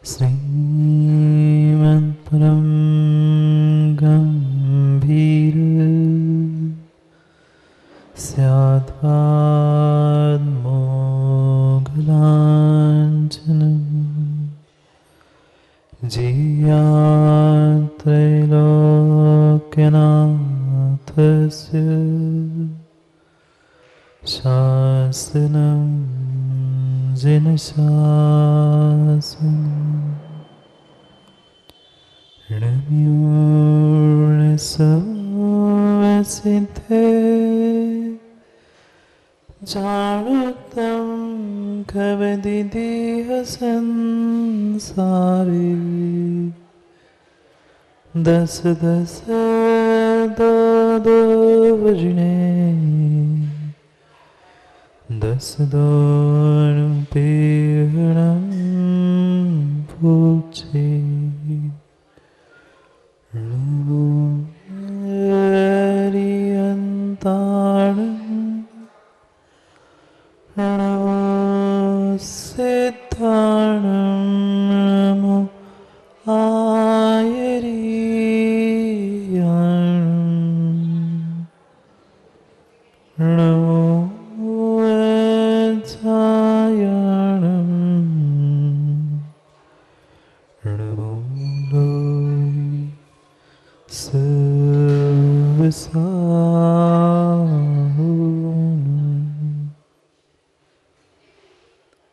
श्रीमन्परं गम्भीर स्याद्वान्मोघलाञ्छनं जियात्रैलोक्यनाथस्य शासनं जिनशासनं णम्यूर्णसंवसिद्धे जानतं कवदिदेह संसारे दस दस दादवजने दस दोनुपेहणं पूछे प्रणवो सिद्धाणं नमो आयर्याणं नमो वज्रायाणं नमो लोय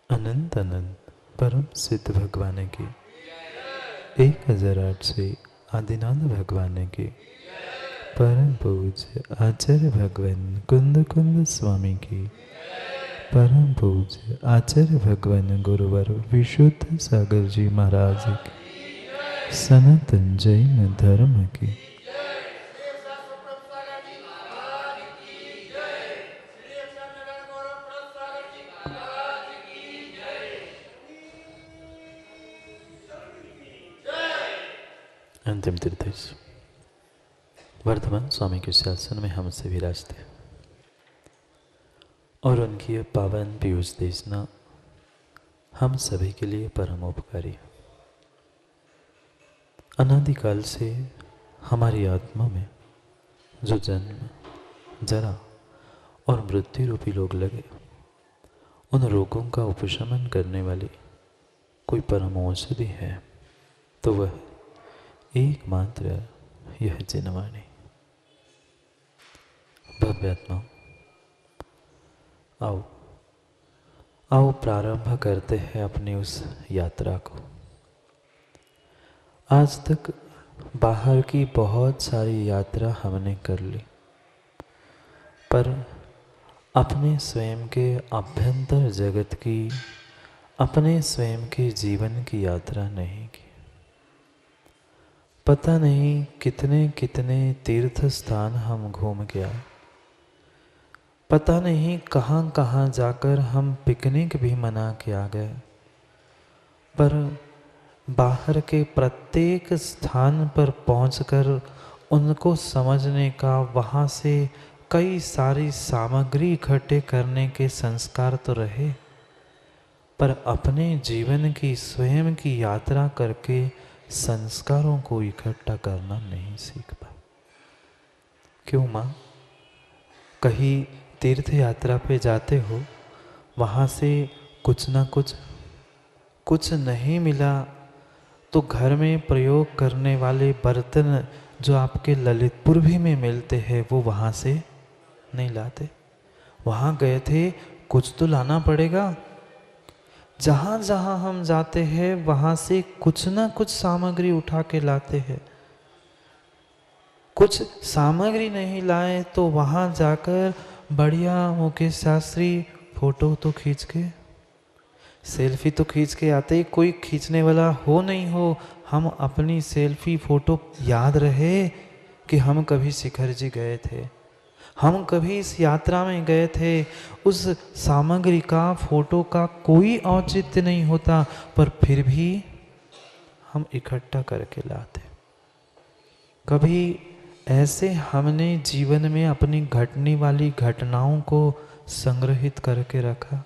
अनंत अनंत परम सिद्ध भगवान की 1008 से आदिनाथ भगवान की परम पूज्य आचार्य भगवान कुंद कुंद स्वामी की परम पूज्य आचार्य भगवान गुरुवर विशुद्ध सागर जी महाराज की सनातन जैन धर्म की अंतिम तीर्थेश वर्धमान स्वामी के शासन में हम से विराजते और उनकी यह पावन पीयूष देशना हम सभी के लिए परम उपकारी। अनादिकाल से हमारी आत्मा में जो जन्म जरा और मृत्यु रूपी रोग लगे, उन रोगों का उपशमन करने वाली कोई परम औषधि है तो वह एकमात्र यह जिनवाणी। भव्यात्मा आओ आओ प्रारंभ करते हैं अपनी उस यात्रा को। आज तक बाहर की बहुत सारी यात्रा हमने कर ली, पर अपने स्वयं के अभ्यंतर जगत की, अपने स्वयं के जीवन की यात्रा नहीं की। पता नहीं कितने कितने तीर्थ स्थान हम घूम के आए, पता नहीं कहाँ कहाँ जाकर हम पिकनिक भी मना के आ गए, पर बाहर के प्रत्येक स्थान पर पहुंचकर उनको समझने का, वहाँ से कई सारी सामग्री इकट्ठे करने के संस्कार तो रहे, पर अपने जीवन की स्वयं की यात्रा करके संस्कारों को इकट्ठा करना नहीं सीख पाए। क्यों माँ? कहीं तीर्थ यात्रा पे जाते हो, वहाँ से कुछ ना कुछ नहीं मिला तो घर में प्रयोग करने वाले बर्तन जो आपके ललितपुर भी में मिलते हैं वो वहाँ से नहीं लाते। वहाँ गए थे, कुछ तो लाना पड़ेगा। जहाँ जहाँ हम जाते हैं वहाँ से कुछ ना कुछ सामग्री उठा के लाते हैं। कुछ सामग्री नहीं लाए तो वहाँ जाकर बढ़िया मुकेश शास्त्री फोटो तो खींच के, सेल्फी तो खींच के आते ही, कोई खींचने वाला हो नहीं हो, हम अपनी सेल्फी फोटो याद रहे कि हम कभी शिखर जी गए थे, हम कभी इस यात्रा में गए थे। उस सामग्री का, फोटो का कोई औचित्य नहीं होता, पर फिर भी हम इकट्ठा करके लाते। कभी ऐसे हमने जीवन में अपनी घटने वाली घटनाओं को संग्रहित करके रखा,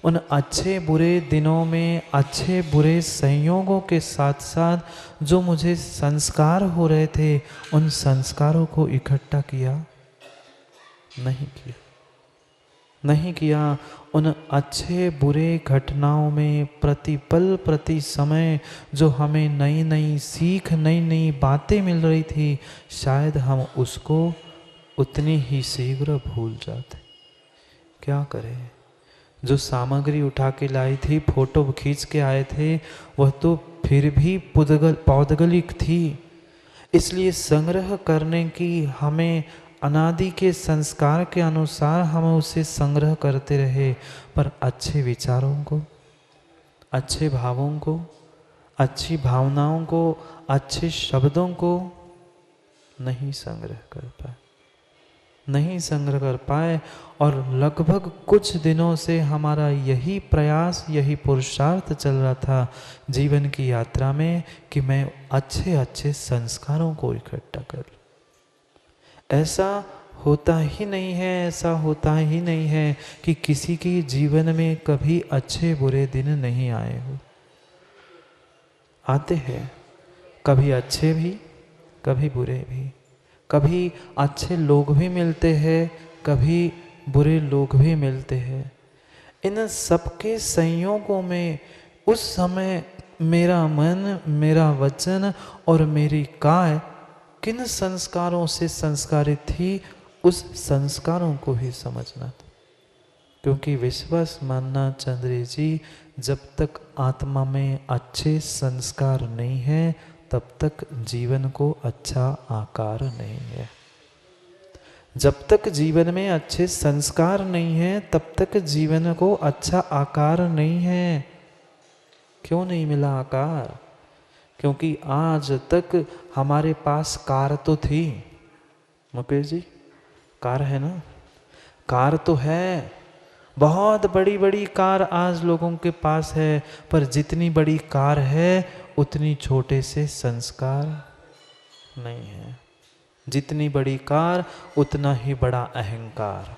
उन अच्छे बुरे दिनों में अच्छे बुरे संयोगों के साथ साथ जो मुझे संस्कार हो रहे थे, उन संस्कारों को इकट्ठा किया? नहीं किया, नहीं किया। उन अच्छे बुरे घटनाओं में प्रतिपल प्रति समय जो हमें नई नई सीख, नई नई बातें मिल रही थी, शायद हम उसको उतनी ही शीघ्र भूल जाते। क्या करें? जो सामग्री उठा के लाई थी, फोटो खींच के आए थे, वह तो फिर भी पौद्गलिक थी। इसलिए संग्रह करने की हमें अनादि के संस्कार के अनुसार हम उसे संग्रह करते रहे, पर अच्छे विचारों को, अच्छे भावों को, अच्छी भावनाओं को, अच्छे शब्दों को नहीं संग्रह कर पाए, नहीं संग्रह कर पाए। और लगभग कुछ दिनों से हमारा यही प्रयास, यही पुरुषार्थ चल रहा था जीवन की यात्रा में कि मैं अच्छे अच्छे संस्कारों को इकट्ठा कर लूं। ऐसा होता ही नहीं है, ऐसा होता ही नहीं है कि किसी के जीवन में कभी अच्छे बुरे दिन नहीं आए हो। आते हैं, कभी अच्छे भी, कभी बुरे भी। कभी अच्छे लोग भी मिलते हैं, कभी बुरे लोग भी मिलते हैं। इन सबके संयोगों में उस समय मेरा मन, मेरा वचन और मेरी काय किन संस्कारों से संस्कारित थी, उस संस्कारों को ही समझना था। क्योंकि विश्वास मानना चंद्री जी, जब तक आत्मा में अच्छे संस्कार नहीं है, तब तक जीवन को अच्छा आकार नहीं है। जब तक जीवन में अच्छे संस्कार नहीं है, तब तक जीवन को अच्छा आकार नहीं है। क्यों नहीं मिला आकार? क्योंकि आज तक हमारे पास कार तो थी, मुकेश जी, कार है ना, कार तो है, बहुत बड़ी बड़ी कार आज लोगों के पास है, पर जितनी बड़ी कार है उतनी छोटे से संस्कार नहीं है। जितनी बड़ी कार उतना ही बड़ा अहंकार,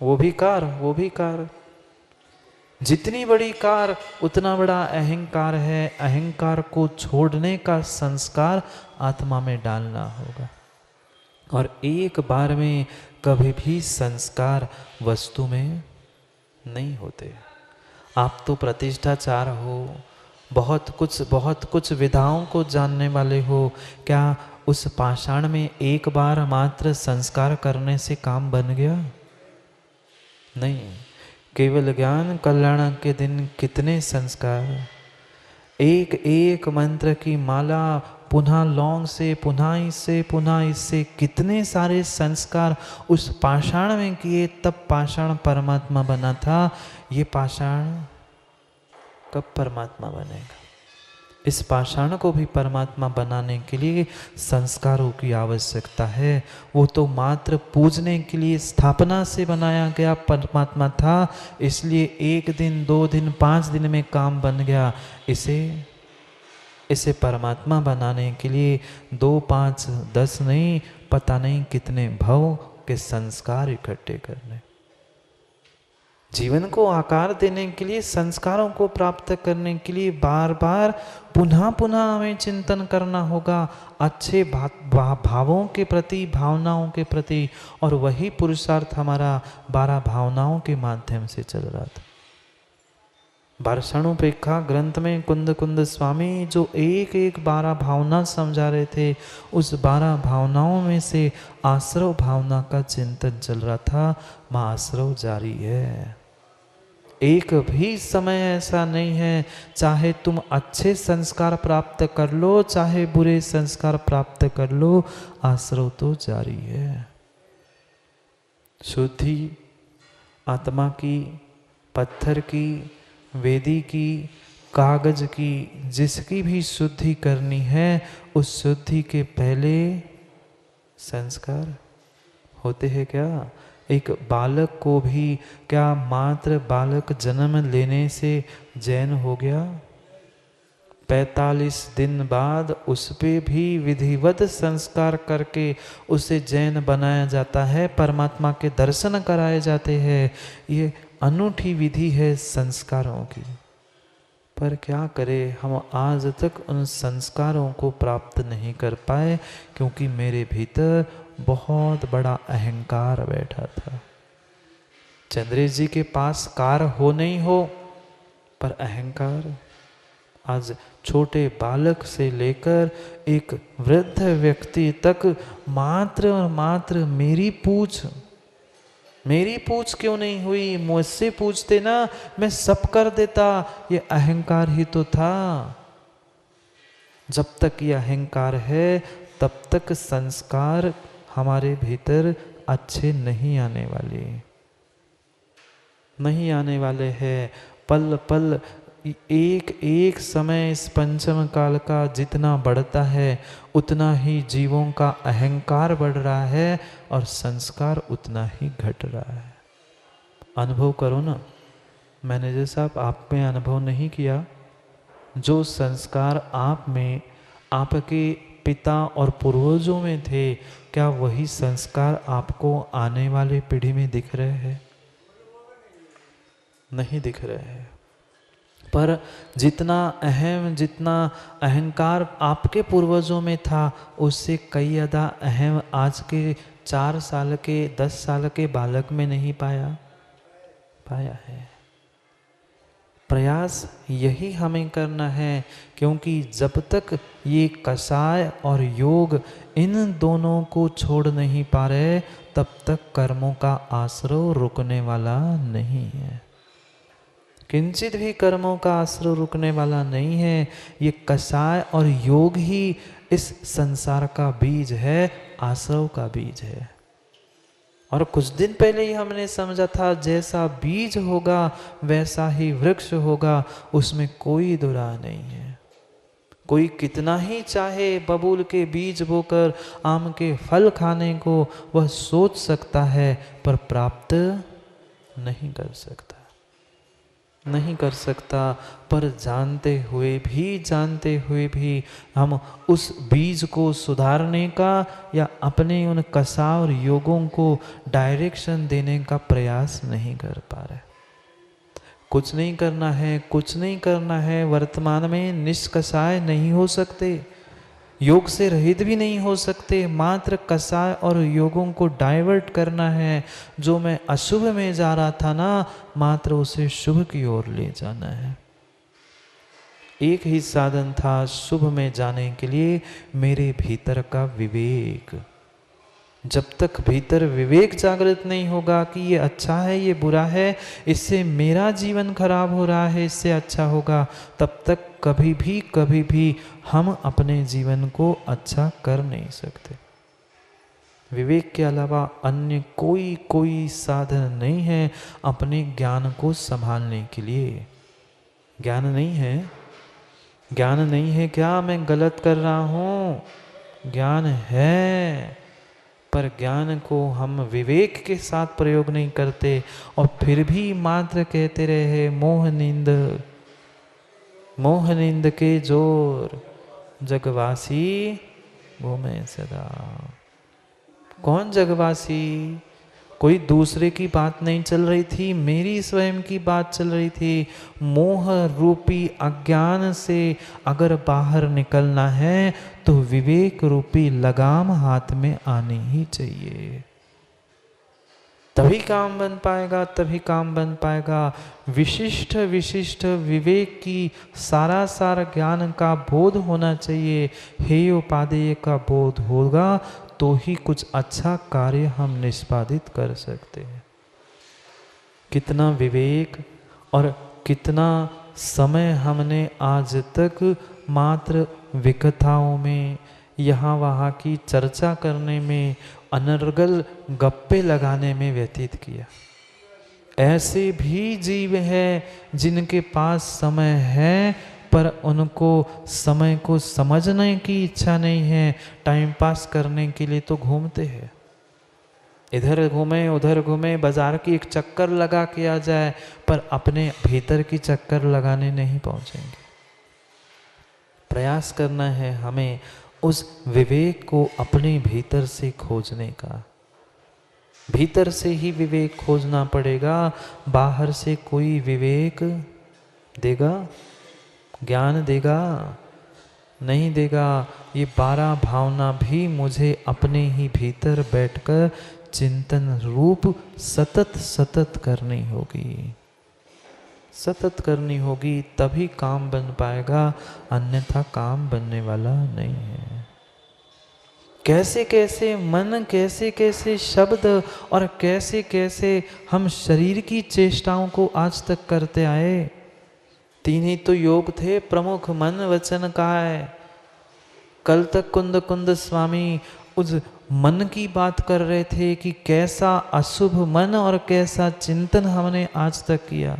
वो भी कार, वो भी कार। जितनी बड़ी कार उतना बड़ा अहंकार है। अहंकार को छोड़ने का संस्कार आत्मा में डालना होगा। और एक बार में कभी भी संस्कार वस्तु में नहीं होते। आप तो प्रतिष्ठाचार हो, बहुत कुछ विधाओं को जानने वाले हो, क्या उस पाषाण में एक बार मात्र संस्कार करने से काम बन गया? नहीं। केवल ज्ञान कल्याण के दिन कितने संस्कार, एक एक मंत्र की माला, पुनः लौंग से, पुनः इससे कितने सारे संस्कार उस पाषाण में किए, तब पाषाण परमात्मा बना था। ये पाषाण कब परमात्मा बनेगा? इस पाषाण को भी परमात्मा बनाने के लिए संस्कारों की आवश्यकता है। वो तो मात्र पूजने के लिए स्थापना से बनाया गया परमात्मा था, इसलिए 1 दिन, 2 दिन, 5 दिन में काम बन गया। इसे परमात्मा बनाने के लिए 2, 5, 10 नहीं, पता नहीं कितने भव के संस्कार इकट्ठे करने। जीवन को आकार देने के लिए, संस्कारों को प्राप्त करने के लिए बार बार पुनः पुनः हमें चिंतन करना होगा अच्छे भावों के प्रति, भावनाओं के प्रति। और वही पुरुषार्थ हमारा 12 भावनाओं के माध्यम से चल रहा था। भाषणोपेक्षा ग्रंथ में कुंद कुंद स्वामी जो एक एक 12 भावना समझा रहे थे, उस 12 भावनाओं में से आश्रव भावना का चिंतन चल रहा था। माँ आश्रव जारी है। एक भी समय ऐसा नहीं है, चाहे तुम अच्छे संस्कार प्राप्त कर लो, चाहे बुरे संस्कार प्राप्त कर लो, आश्रव तो जारी है। शुद्धि आत्मा की, पत्थर की, वेदी की, कागज की, जिसकी भी शुद्धि करनी है, उस शुद्धि के पहले संस्कार होते हैं क्या? एक बालक को भी क्या मात्र बालक जन्म लेने से जैन हो गया? 45 दिन बाद उस पे भी विधिवत संस्कार करके उसे जैन बनाया जाता है, परमात्मा के दर्शन कराए जाते हैं। ये अनूठी विधि है संस्कारों की। पर क्या करें, हम आज तक उन संस्कारों को प्राप्त नहीं कर पाए, क्योंकि मेरे भीतर बहुत बड़ा अहंकार बैठा था। चंद्रेश जी के पास कार हो नहीं हो, पर अहंकार। आज छोटे बालक से लेकर एक वृद्ध व्यक्ति तक मात्र और मात्र मेरी पूछ क्यों नहीं हुई, मुझसे पूछते ना, मैं सब कर देता। ये अहंकार ही तो था। जब तक ये अहंकार है तब तक संस्कार हमारे भीतर अच्छे नहीं आने वाले हैं। पल पल एक एक समय इस पंचम काल का जितना बढ़ता है, उतना ही जीवों का अहंकार बढ़ रहा है और संस्कार उतना ही घट रहा है। अनुभव करो ना, मैनेजर साहब, आप में अनुभव नहीं किया? जो संस्कार आप में, आपके पिता और पूर्वजों में थे, क्या वही संस्कार आपको आने वाले पीढ़ी में दिख रहे हैं? नहीं दिख रहे हैं। पर जितना अहंकार आपके पूर्वजों में था, उससे कई ज्यादा अहम आज के 4 साल के 10 साल के बालक में नहीं पाया है। प्रयास यही हमें करना है, क्योंकि जब तक ये कषाय और योग इन दोनों को छोड़ नहीं पा रहे, तब तक कर्मों का आश्रय रुकने वाला नहीं है। किंचित भी कर्मों का आश्रय रुकने वाला नहीं है। ये कषाय और योग ही इस संसार का बीज है, आश्रय का बीज है। और कुछ दिन पहले ही हमने समझा था, जैसा बीज होगा वैसा ही वृक्ष होगा, उसमें कोई दुराय नहीं है। कोई कितना ही चाहे बबूल के बीज बोकर आम के फल खाने को, वह सोच सकता है, पर प्राप्त नहीं कर सकता। पर जानते हुए भी हम उस बीज को सुधारने का या अपने उन कषाय और योगों को डायरेक्शन देने का प्रयास नहीं कर पा रहे। कुछ नहीं करना है। वर्तमान में निष्कषाय नहीं हो सकते, योग से रहित भी नहीं हो सकते। मात्र कषाय और योगों को डाइवर्ट करना है। जो मैं अशुभ में जा रहा था ना, मात्र उसे शुभ की ओर ले जाना है। एक ही साधन था शुभ में जाने के लिए, मेरे भीतर का विवेक। जब तक भीतर विवेक जागृत नहीं होगा कि ये अच्छा है, ये बुरा है, इससे मेरा जीवन खराब हो रहा है, इससे अच्छा होगा, तब तक कभी भी हम अपने जीवन को अच्छा कर नहीं सकते। विवेक के अलावा अन्य कोई साधन नहीं है अपने ज्ञान को संभालने के लिए। ज्ञान नहीं है क्या मैं गलत कर रहा हूँ? ज्ञान है, पर ज्ञान को हम विवेक के साथ प्रयोग नहीं करते, और फिर भी मात्र कहते रहे मोह नींद के जोर, जगवासी घूमे सदा। कौन जगवासी? कोई दूसरे की बात नहीं चल रही थी, मेरी स्वयं की बात चल रही थी। मोह रूपी अज्ञान से अगर बाहर निकलना है तो विवेक रूपी लगाम हाथ में आनी ही चाहिए, तभी काम बन पाएगा। विशिष्ट विवेक की सारासार ज्ञान का बोध होना चाहिए। हेय उपादेय का बोध होगा तो ही कुछ अच्छा कार्य हम निष्पादित कर सकते हैं। कितना विवेक और कितना समय हमने आज तक मात्र विकथाओं में, यहाँ वहाँ की चर्चा करने में, अनर्गल गप्पे लगाने में व्यतीत किया। ऐसे भी जीव हैं जिनके पास समय है, पर उनको समय को समझने की इच्छा नहीं है। टाइम पास करने के लिए तो घूमते हैं, इधर घूमे उधर घूमे, बाजार की एक चक्कर लगा के आ जाए, पर अपने भीतर की चक्कर लगाने नहीं पहुंचेंगे। प्रयास करना है हमें उस विवेक को अपने भीतर से खोजने का। भीतर से ही विवेक खोजना पड़ेगा, बाहर से कोई विवेक देगा, ज्ञान देगा? नहीं देगा। ये 12 भावना भी मुझे अपने ही भीतर बैठकर चिंतन रूप सतत सतत करनी होगी, सतत करनी होगी, तभी काम बन पाएगा, अन्यथा काम बनने वाला नहीं है। कैसे कैसे मन, कैसे कैसे शब्द और कैसे कैसे हम शरीर की चेष्टाओं को आज तक करते आए। 3 ही तो योग थे प्रमुख, मन वचन काया। कल तक कुंद कुंद स्वामी उस मन की बात कर रहे थे कि कैसा अशुभ मन और कैसा चिंतन हमने आज तक किया।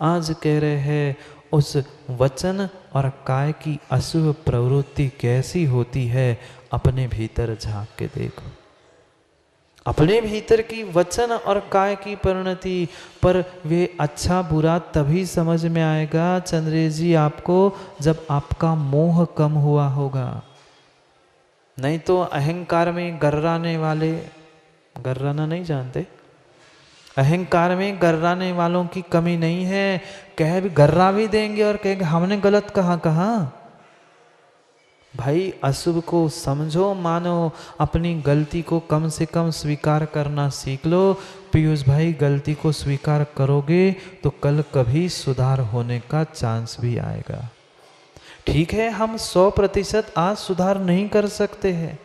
आज कह रहे हैं उस वचन और काय की अशुभ प्रवृत्ति कैसी होती है, अपने भीतर झांक के देखो। अपने भीतर की वचन और काय की परिणति पर वे अच्छा बुरा तभी समझ में आएगा चंद्रेश जी आपको, जब आपका मोह कम हुआ होगा। नहीं तो अहंकार में गर्राने वाले, गर्राना नहीं जानते, अहंकार में गर्राने वालों की कमी नहीं है। कह भी गर्रा भी देंगे और कहेंगे हमने गलत कहा। भाई अशुभ को समझो, मानो, अपनी गलती को कम से कम स्वीकार करना सीख लो। पीयूष भाई गलती को स्वीकार करोगे तो कल कभी सुधार होने का चांस भी आएगा। ठीक है हम 100% आज सुधार नहीं कर सकते हैं,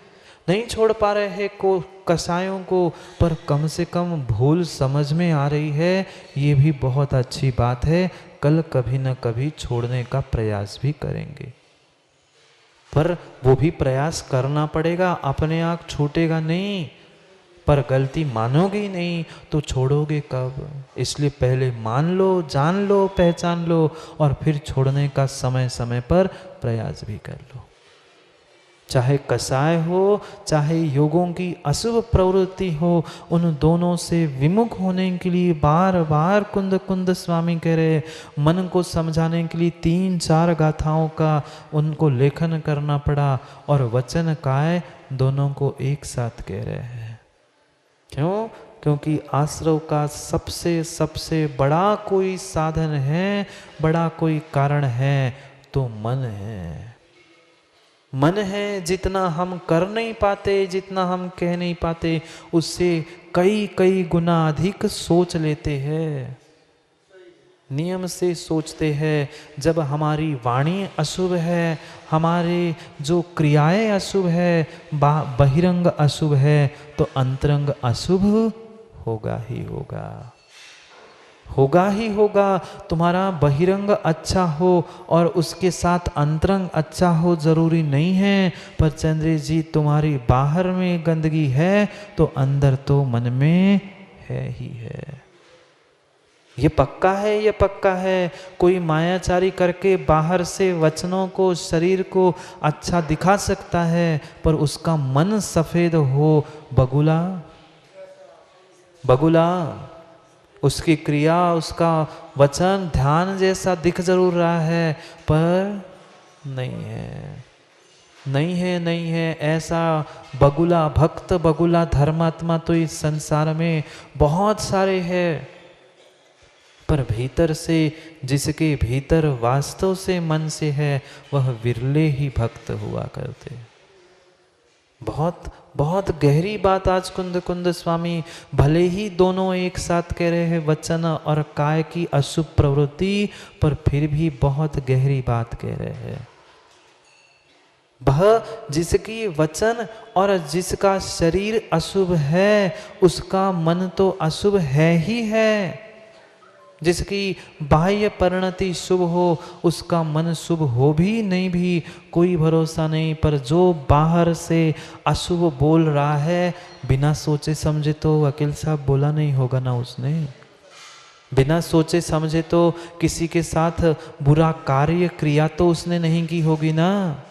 नहीं छोड़ पा रहे हैं को कसायों को, पर कम से कम भूल समझ में आ रही है, ये भी बहुत अच्छी बात है। कल कभी न कभी छोड़ने का प्रयास भी करेंगे, पर वो भी प्रयास करना पड़ेगा, अपने आप छूटेगा नहीं। पर गलती मानोगे ही नहीं तो छोड़ोगे कब? इसलिए पहले मान लो, जान लो, पहचान लो और फिर छोड़ने का समय समय पर प्रयास भी कर लो। चाहे कसाय हो, चाहे योगों की अशुभ प्रवृत्ति हो, उन दोनों से विमुख होने के लिए बार बार कुंद कुंद स्वामी कह रहे, मन को समझाने के लिए 3-4 गाथाओं का उनको लेखन करना पड़ा और वचन काय दोनों को एक साथ कह रहे हैं। क्यों? क्योंकि आश्रव का सबसे बड़ा कोई साधन है, बड़ा कोई कारण है तो मन है। मन है, जितना हम कर नहीं पाते, जितना हम कह नहीं पाते, उससे कई गुना अधिक सोच लेते हैं, नियम से सोचते हैं। जब हमारी वाणी अशुभ है, हमारे जो क्रियाएं अशुभ है, बहिरंग अशुभ है, तो अंतरंग अशुभ होगा ही होगा, होगा ही होगा। तुम्हारा बहिरंग अच्छा हो और उसके साथ अंतरंग अच्छा हो जरूरी नहीं है, पर चंद्रेश जी तुम्हारी बाहर में गंदगी है तो अंदर तो मन में है ही है। ये पक्का है, ये पक्का है। कोई मायाचारी करके बाहर से वचनों को, शरीर को अच्छा दिखा सकता है, पर उसका मन सफेद हो, बगुला बगुला, उसकी क्रिया, उसका वचन ध्यान जैसा दिख जरूर रहा है, पर नहीं है, नहीं है, नहीं है। ऐसा बगुला भक्त, बगुला धर्मात्मा तो इस संसार में बहुत सारे हैं, पर भीतर से, जिसके भीतर वास्तव से मन से है, वह विरले ही भक्त हुआ करते। बहुत बहुत गहरी बात आज कुंद कुंद स्वामी, भले ही दोनों एक साथ कह रहे हैं वचन और काय की अशुभ प्रवृत्ति, पर फिर भी बहुत गहरी बात कह रहे हैं। वह जिसकी वचन और जिसका शरीर अशुभ है, उसका मन तो अशुभ है ही है। जिसकी बाह्य परिणति शुभ हो, उसका मन शुभ हो भी नहीं भी कोई भरोसा नहीं, पर जो बाहर से अशुभ बोल रहा है, बिना सोचे समझे तो वकील साहब बोला नहीं होगा ना उसने, बिना सोचे समझे तो किसी के साथ बुरा कार्य क्रिया तो उसने नहीं की होगी ना,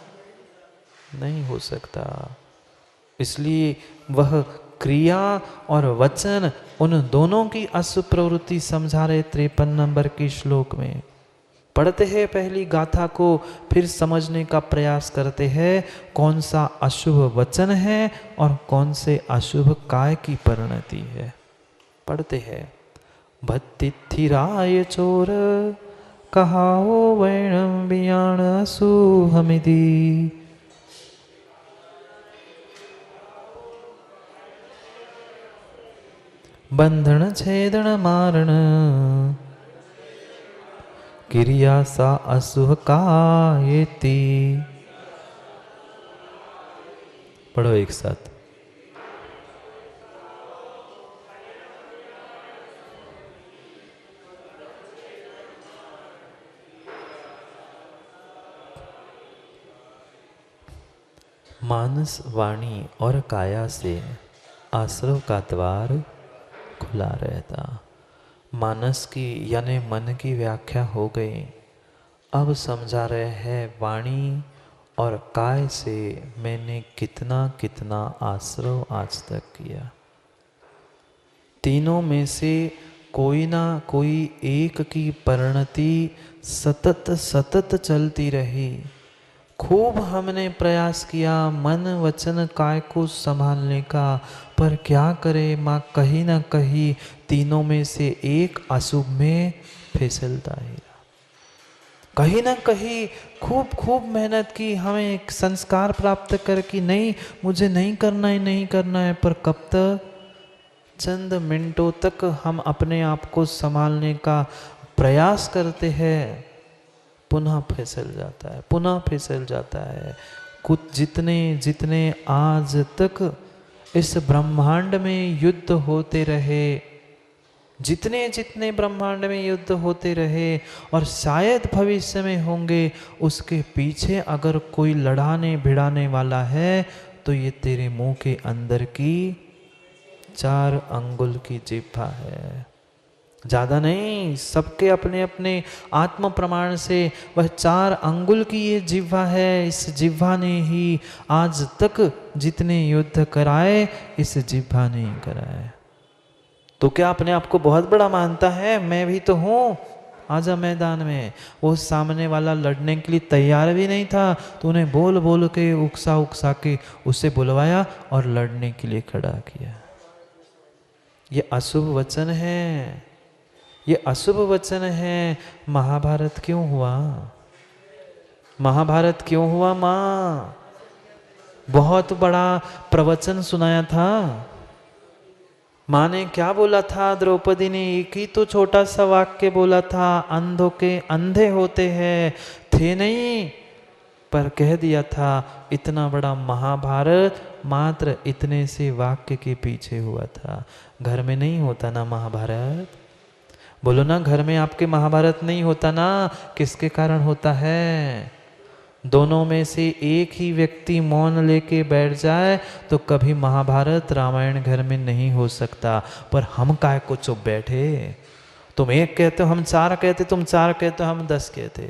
नहीं हो सकता। इसलिए वह क्रिया और वचन, उन दोनों की अशुभ प्रवृत्ति समझा रहे 53 नंबर के श्लोक में। पढ़ते हैं पहली गाथा को, फिर समझने का प्रयास करते हैं कौन सा अशुभ वचन है और कौन से अशुभ काय की परिणति है। पढ़ते हैं भत्तिथिराय चोर कहाओ वैणम बियाण असुहमिति। बंधन छेदन मारण क्रिया सा अशुभ कायेति। पढ़ो एक साथ। मानस, वाणी और काया से आश्रव का द्वार खुला रहता। मानस की यानी मन की व्याख्या हो गई। अब समझा रहे हैं वाणी और काय से मैंने कितना कितना आश्रव आज तक किया। तीनों में से कोई ना कोई एक की परिणति सतत सतत चलती रही। खूब हमने प्रयास किया मन वचन काय को संभालने का, पर क्या करे माँ, कहीं ना कहीं तीनों में से एक अशुभ में फिसलता ही रहा। कहीं ना कहीं खूब खूब मेहनत की, हमें एक संस्कार प्राप्त कर कि नहीं मुझे नहीं करना है, नहीं करना है, पर कब तक, चंद मिनटों तक हम अपने आप को संभालने का प्रयास करते हैं, पुनः फिसल जाता है, पुनः फिसल जाता है। कुछ जितने जितने आज तक इस ब्रह्मांड में युद्ध होते रहे, जितने जितने ब्रह्मांड में युद्ध होते रहे और शायद भविष्य में होंगे, उसके पीछे अगर कोई लड़ाने भिड़ाने वाला है तो ये तेरे मुंह के अंदर की 4 अंगुल की जिह्वा है। ज़्यादा नहीं, सबके अपने अपने आत्म प्रमाण से वह 4 अंगुल की ये जिह्वा है। इस जिह्वा ने ही आज तक जितने युद्ध कराए, इस जिह्वा ने ही कराए। तो क्या अपने आप को बहुत बड़ा मानता है? मैं भी तो हूँ, आजा मैदान में। वो सामने वाला लड़ने के लिए तैयार भी नहीं था, तो उन्हें बोल बोल के उकसा उकसा के उसे बुलवाया और लड़ने के लिए खड़ा किया। ये अशुभ वचन है, ये अशुभ वचन है। महाभारत क्यों हुआ? महाभारत क्यों हुआ माँ? बहुत बड़ा प्रवचन सुनाया था। माँ ने क्या बोला था? द्रौपदी ने एक ही तो छोटा सा वाक्य बोला था, अंधों के अंधे होते हैं, थे नहीं, पर कह दिया था इतना बड़ा महाभारत मात्र इतने से वाक्य के पीछे हुआ था। घर में नहीं होता ना महाभारत? बोलो ना, घर में आपके महाभारत नहीं होता ना? किसके कारण होता है? दोनों में से एक ही व्यक्ति मौन लेके बैठ जाए तो कभी महाभारत रामायण घर में नहीं हो सकता। पर हम काय को चुप बैठे? तुम 1 कहते हो, हम 4 कहते, तुम 4 कहते हो, हम 10 कहते।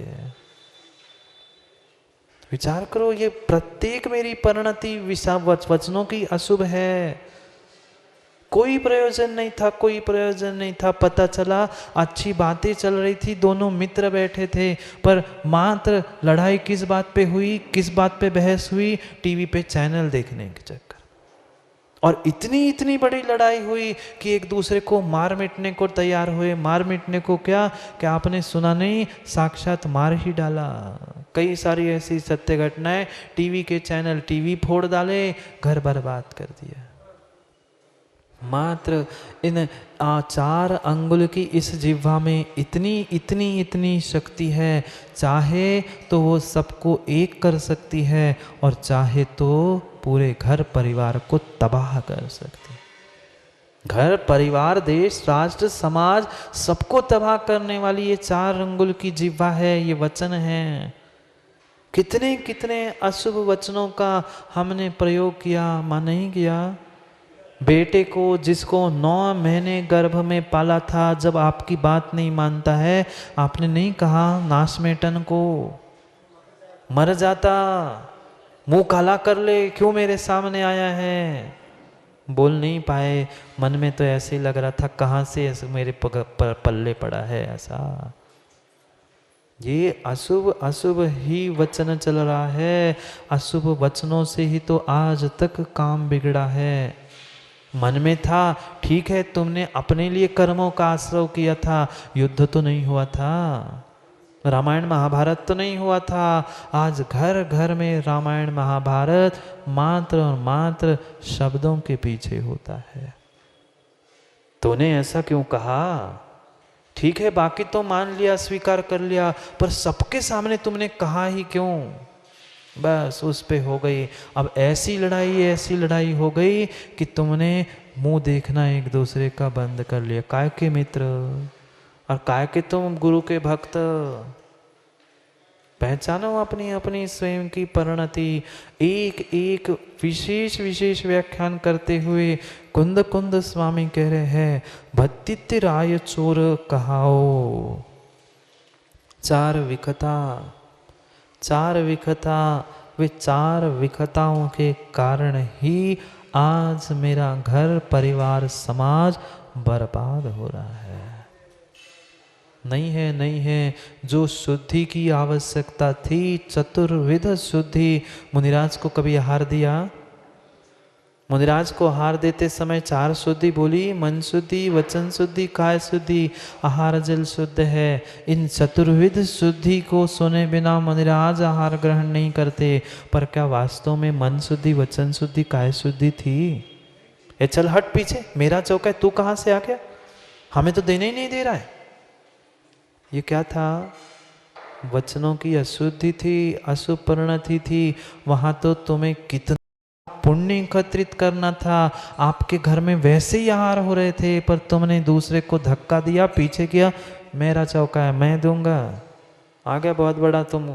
विचार करो, ये प्रत्येक मेरी परिणति वचनों की अशुभ है। कोई प्रयोजन नहीं था, कोई प्रयोजन नहीं था। पता चला अच्छी बातें चल रही थी, दोनों मित्र बैठे थे, पर मात्र लड़ाई किस बात पे हुई, किस बात पे बहस हुई? टीवी पे चैनल देखने के चक्कर। और इतनी इतनी बड़ी लड़ाई हुई कि एक दूसरे को मार मिटने को तैयार हुए। मार मिटने को क्या आपने सुना नहीं? साक्षात मार ही डाला। कई सारी ऐसी सत्य घटनाएं, टीवी के चैनल टीवी फोड़ डाले, घर बर्बाद कर दिया। मात्र इन 4 अंगुल की इस जिह्वा में इतनी इतनी इतनी शक्ति है। चाहे तो वो सबको एक कर सकती है और चाहे तो पूरे घर परिवार को तबाह कर सकती है। घर परिवार देश राष्ट्र समाज सबको तबाह करने वाली ये 4 अंगुल की जिह्वा है, ये वचन है। कितने कितने अशुभ वचनों का हमने प्रयोग किया, मां नहीं किया? बेटे को जिसको 9 महीने गर्भ में पाला था, जब आपकी बात नहीं मानता है, आपने नहीं कहा नासमेटन को मर जाता, मुंह काला कर ले, क्यों मेरे सामने आया है? बोल नहीं पाए। मन में तो ऐसे ही लग रहा था कहाँ से ऐसे मेरे पल्ले पड़ा है ऐसा। ये अशुभ अशुभ ही वचन चल रहा है, अशुभ वचनों से ही तो आज तक काम बिगड़ा है। मन में था, ठीक है, तुमने अपने लिए कर्मों का आश्रय किया था, युद्ध तो नहीं हुआ था, रामायण महाभारत तो नहीं हुआ था। आज घर घर में रामायण महाभारत मात्र और मात्र शब्दों के पीछे होता है। तूने ऐसा क्यों कहा? ठीक है, बाकी तो मान लिया, स्वीकार कर लिया, पर सबके सामने तुमने कहा ही क्यों? बस उस पे हो गई। अब ऐसी लड़ाई हो गई कि तुमने मुंह देखना एक दूसरे का बंद कर लिया। काय के मित्र और काय के तुम गुरु के भक्त। पहचानो अपनी अपनी स्वयं की परिणति। एक एक विशेष विशेष व्याख्यान करते हुए कुंद कुंद स्वामी कह रहे हैं, भत्तित्य राय चोर कहाओ। चार विखता, वे चार विखताओं के कारण ही आज मेरा घर परिवार समाज बर्बाद हो रहा है। नहीं है, जो शुद्धि की आवश्यकता थी, चतुर्विध शुद्धि। मुनिराज को कभी आहार दिया? मुनिराज को आहार देते समय चार शुद्धि बोली, मन शुद्धि, वचन शुद्धि, काय शुद्धि, आहार जल शुद्ध है। इन चतुर्विध शुद्धि को सुने बिना मुनिराज आहार ग्रहण नहीं करते। पर क्या वास्तव में मन शुद्धि, वचन शुद्धि, काय शुद्धि थी? ए चल हट पीछे, मेरा चौका है, तू कहाँ से आ गया? हमें तो देने ही नहीं दे रहा है। ये क्या था? वचनों की अशुद्धि थी, अशुभ परिणति थी। वहां तो तुम्हें कितना पुण्य एकत्रित करना था। आपके घर में वैसे ही आहार हो रहे थे, पर तुमने दूसरे को धक्का दिया, पीछे किया, मेरा चौका है, मैं दूंगा। आ गया बहुत बड़ा तुम।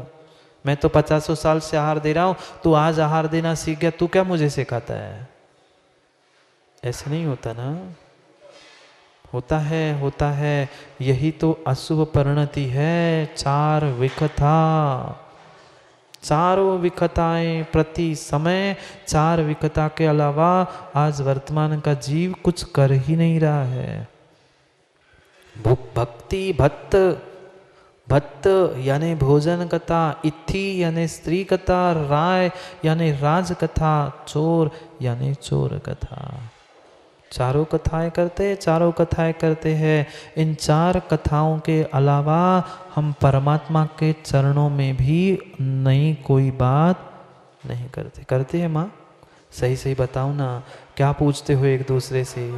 मैं तो 50 साल से आहार दे रहा हूं, तू आज आहार देना सीख गया, तू क्या मुझे सिखाता है? ऐसे नहीं होता ना। होता है। यही तो अशुभ परिणति है। चार विखता, चारों विखताएं प्रति समय। चार विखता के अलावा आज वर्तमान का जीव कुछ कर ही नहीं रहा है। भक्ति भक्त यानी भोजन कथा, इत्थि यानी स्त्री कथा, राय यानी राज कथा, चोर यानी चोर कथा। चारों कथाएं करते हैं। इन चार कथाओं के अलावा हम परमात्मा के चरणों में भी नई कोई बात नहीं करते हैं माँ? सही बताओ ना, क्या पूछते हो एक दूसरे से?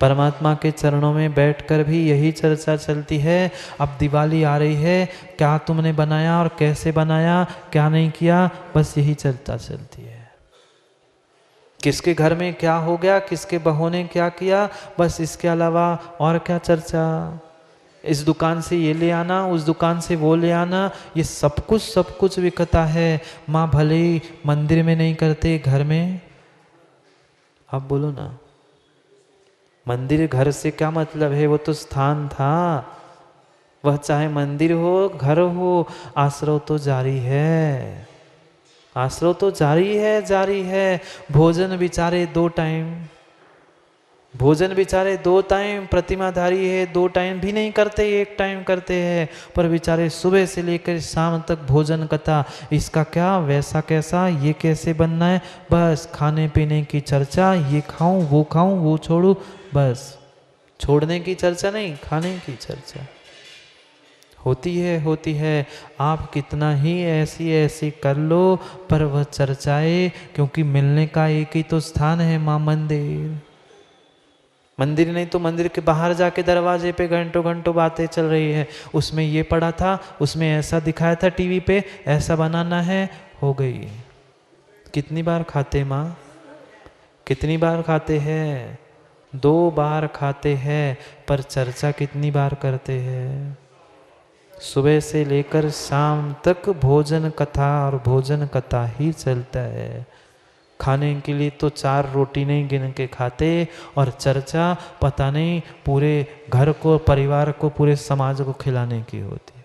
परमात्मा के चरणों में बैठकर भी यही चर्चा चलती है। अब दिवाली आ रही है, क्या तुमने बनाया और कैसे बनाया, क्या नहीं किया, बस यही चर्चा चलती है। किसके घर में क्या हो गया, किसके बहू ने क्या किया, बस इसके अलावा और क्या चर्चा? इस दुकान से ये ले आना, उस दुकान से वो ले आना, ये सब कुछ विकता है। माँ भले ही मंदिर में नहीं करते, घर में। आप बोलो ना, मंदिर घर से क्या मतलब है? वो तो स्थान था। वह चाहे मंदिर हो, घर हो, आश्रय तो जारी है। आश्रय तो जारी है। भोजन बिचारे दो टाइम, प्रतिमाधारी है, 2 टाइम भी नहीं करते, 1 टाइम करते हैं। पर बेचारे सुबह से लेकर शाम तक भोजन कथा, इसका क्या, वैसा कैसा, ये कैसे बनना है, बस खाने पीने की चर्चा, ये खाऊं, वो छोड़ूं, बस छोड़ने की चर्चा नहीं, खाने की चर्चा होती है। आप कितना ही ऐसी कर लो, पर वह चर्चाएं, क्योंकि मिलने का एक ही तो स्थान है, माँ मंदिर नहीं तो मंदिर के बाहर जाके दरवाजे पे घंटों बातें चल रही है। उसमें ये पढ़ा था, उसमें ऐसा दिखाया था टीवी पे, ऐसा बनाना है, हो गई। कितनी बार खाते माँ? कितनी बार खाते हैं? 2 बार खाते हैं, पर चर्चा कितनी बार करते हैं? सुबह से लेकर शाम तक भोजन कथा ही चलता है। खाने के लिए तो 4 रोटी नहीं गिन के खाते, और चर्चा पता नहीं पूरे घर को, परिवार को, पूरे समाज को खिलाने की होती है।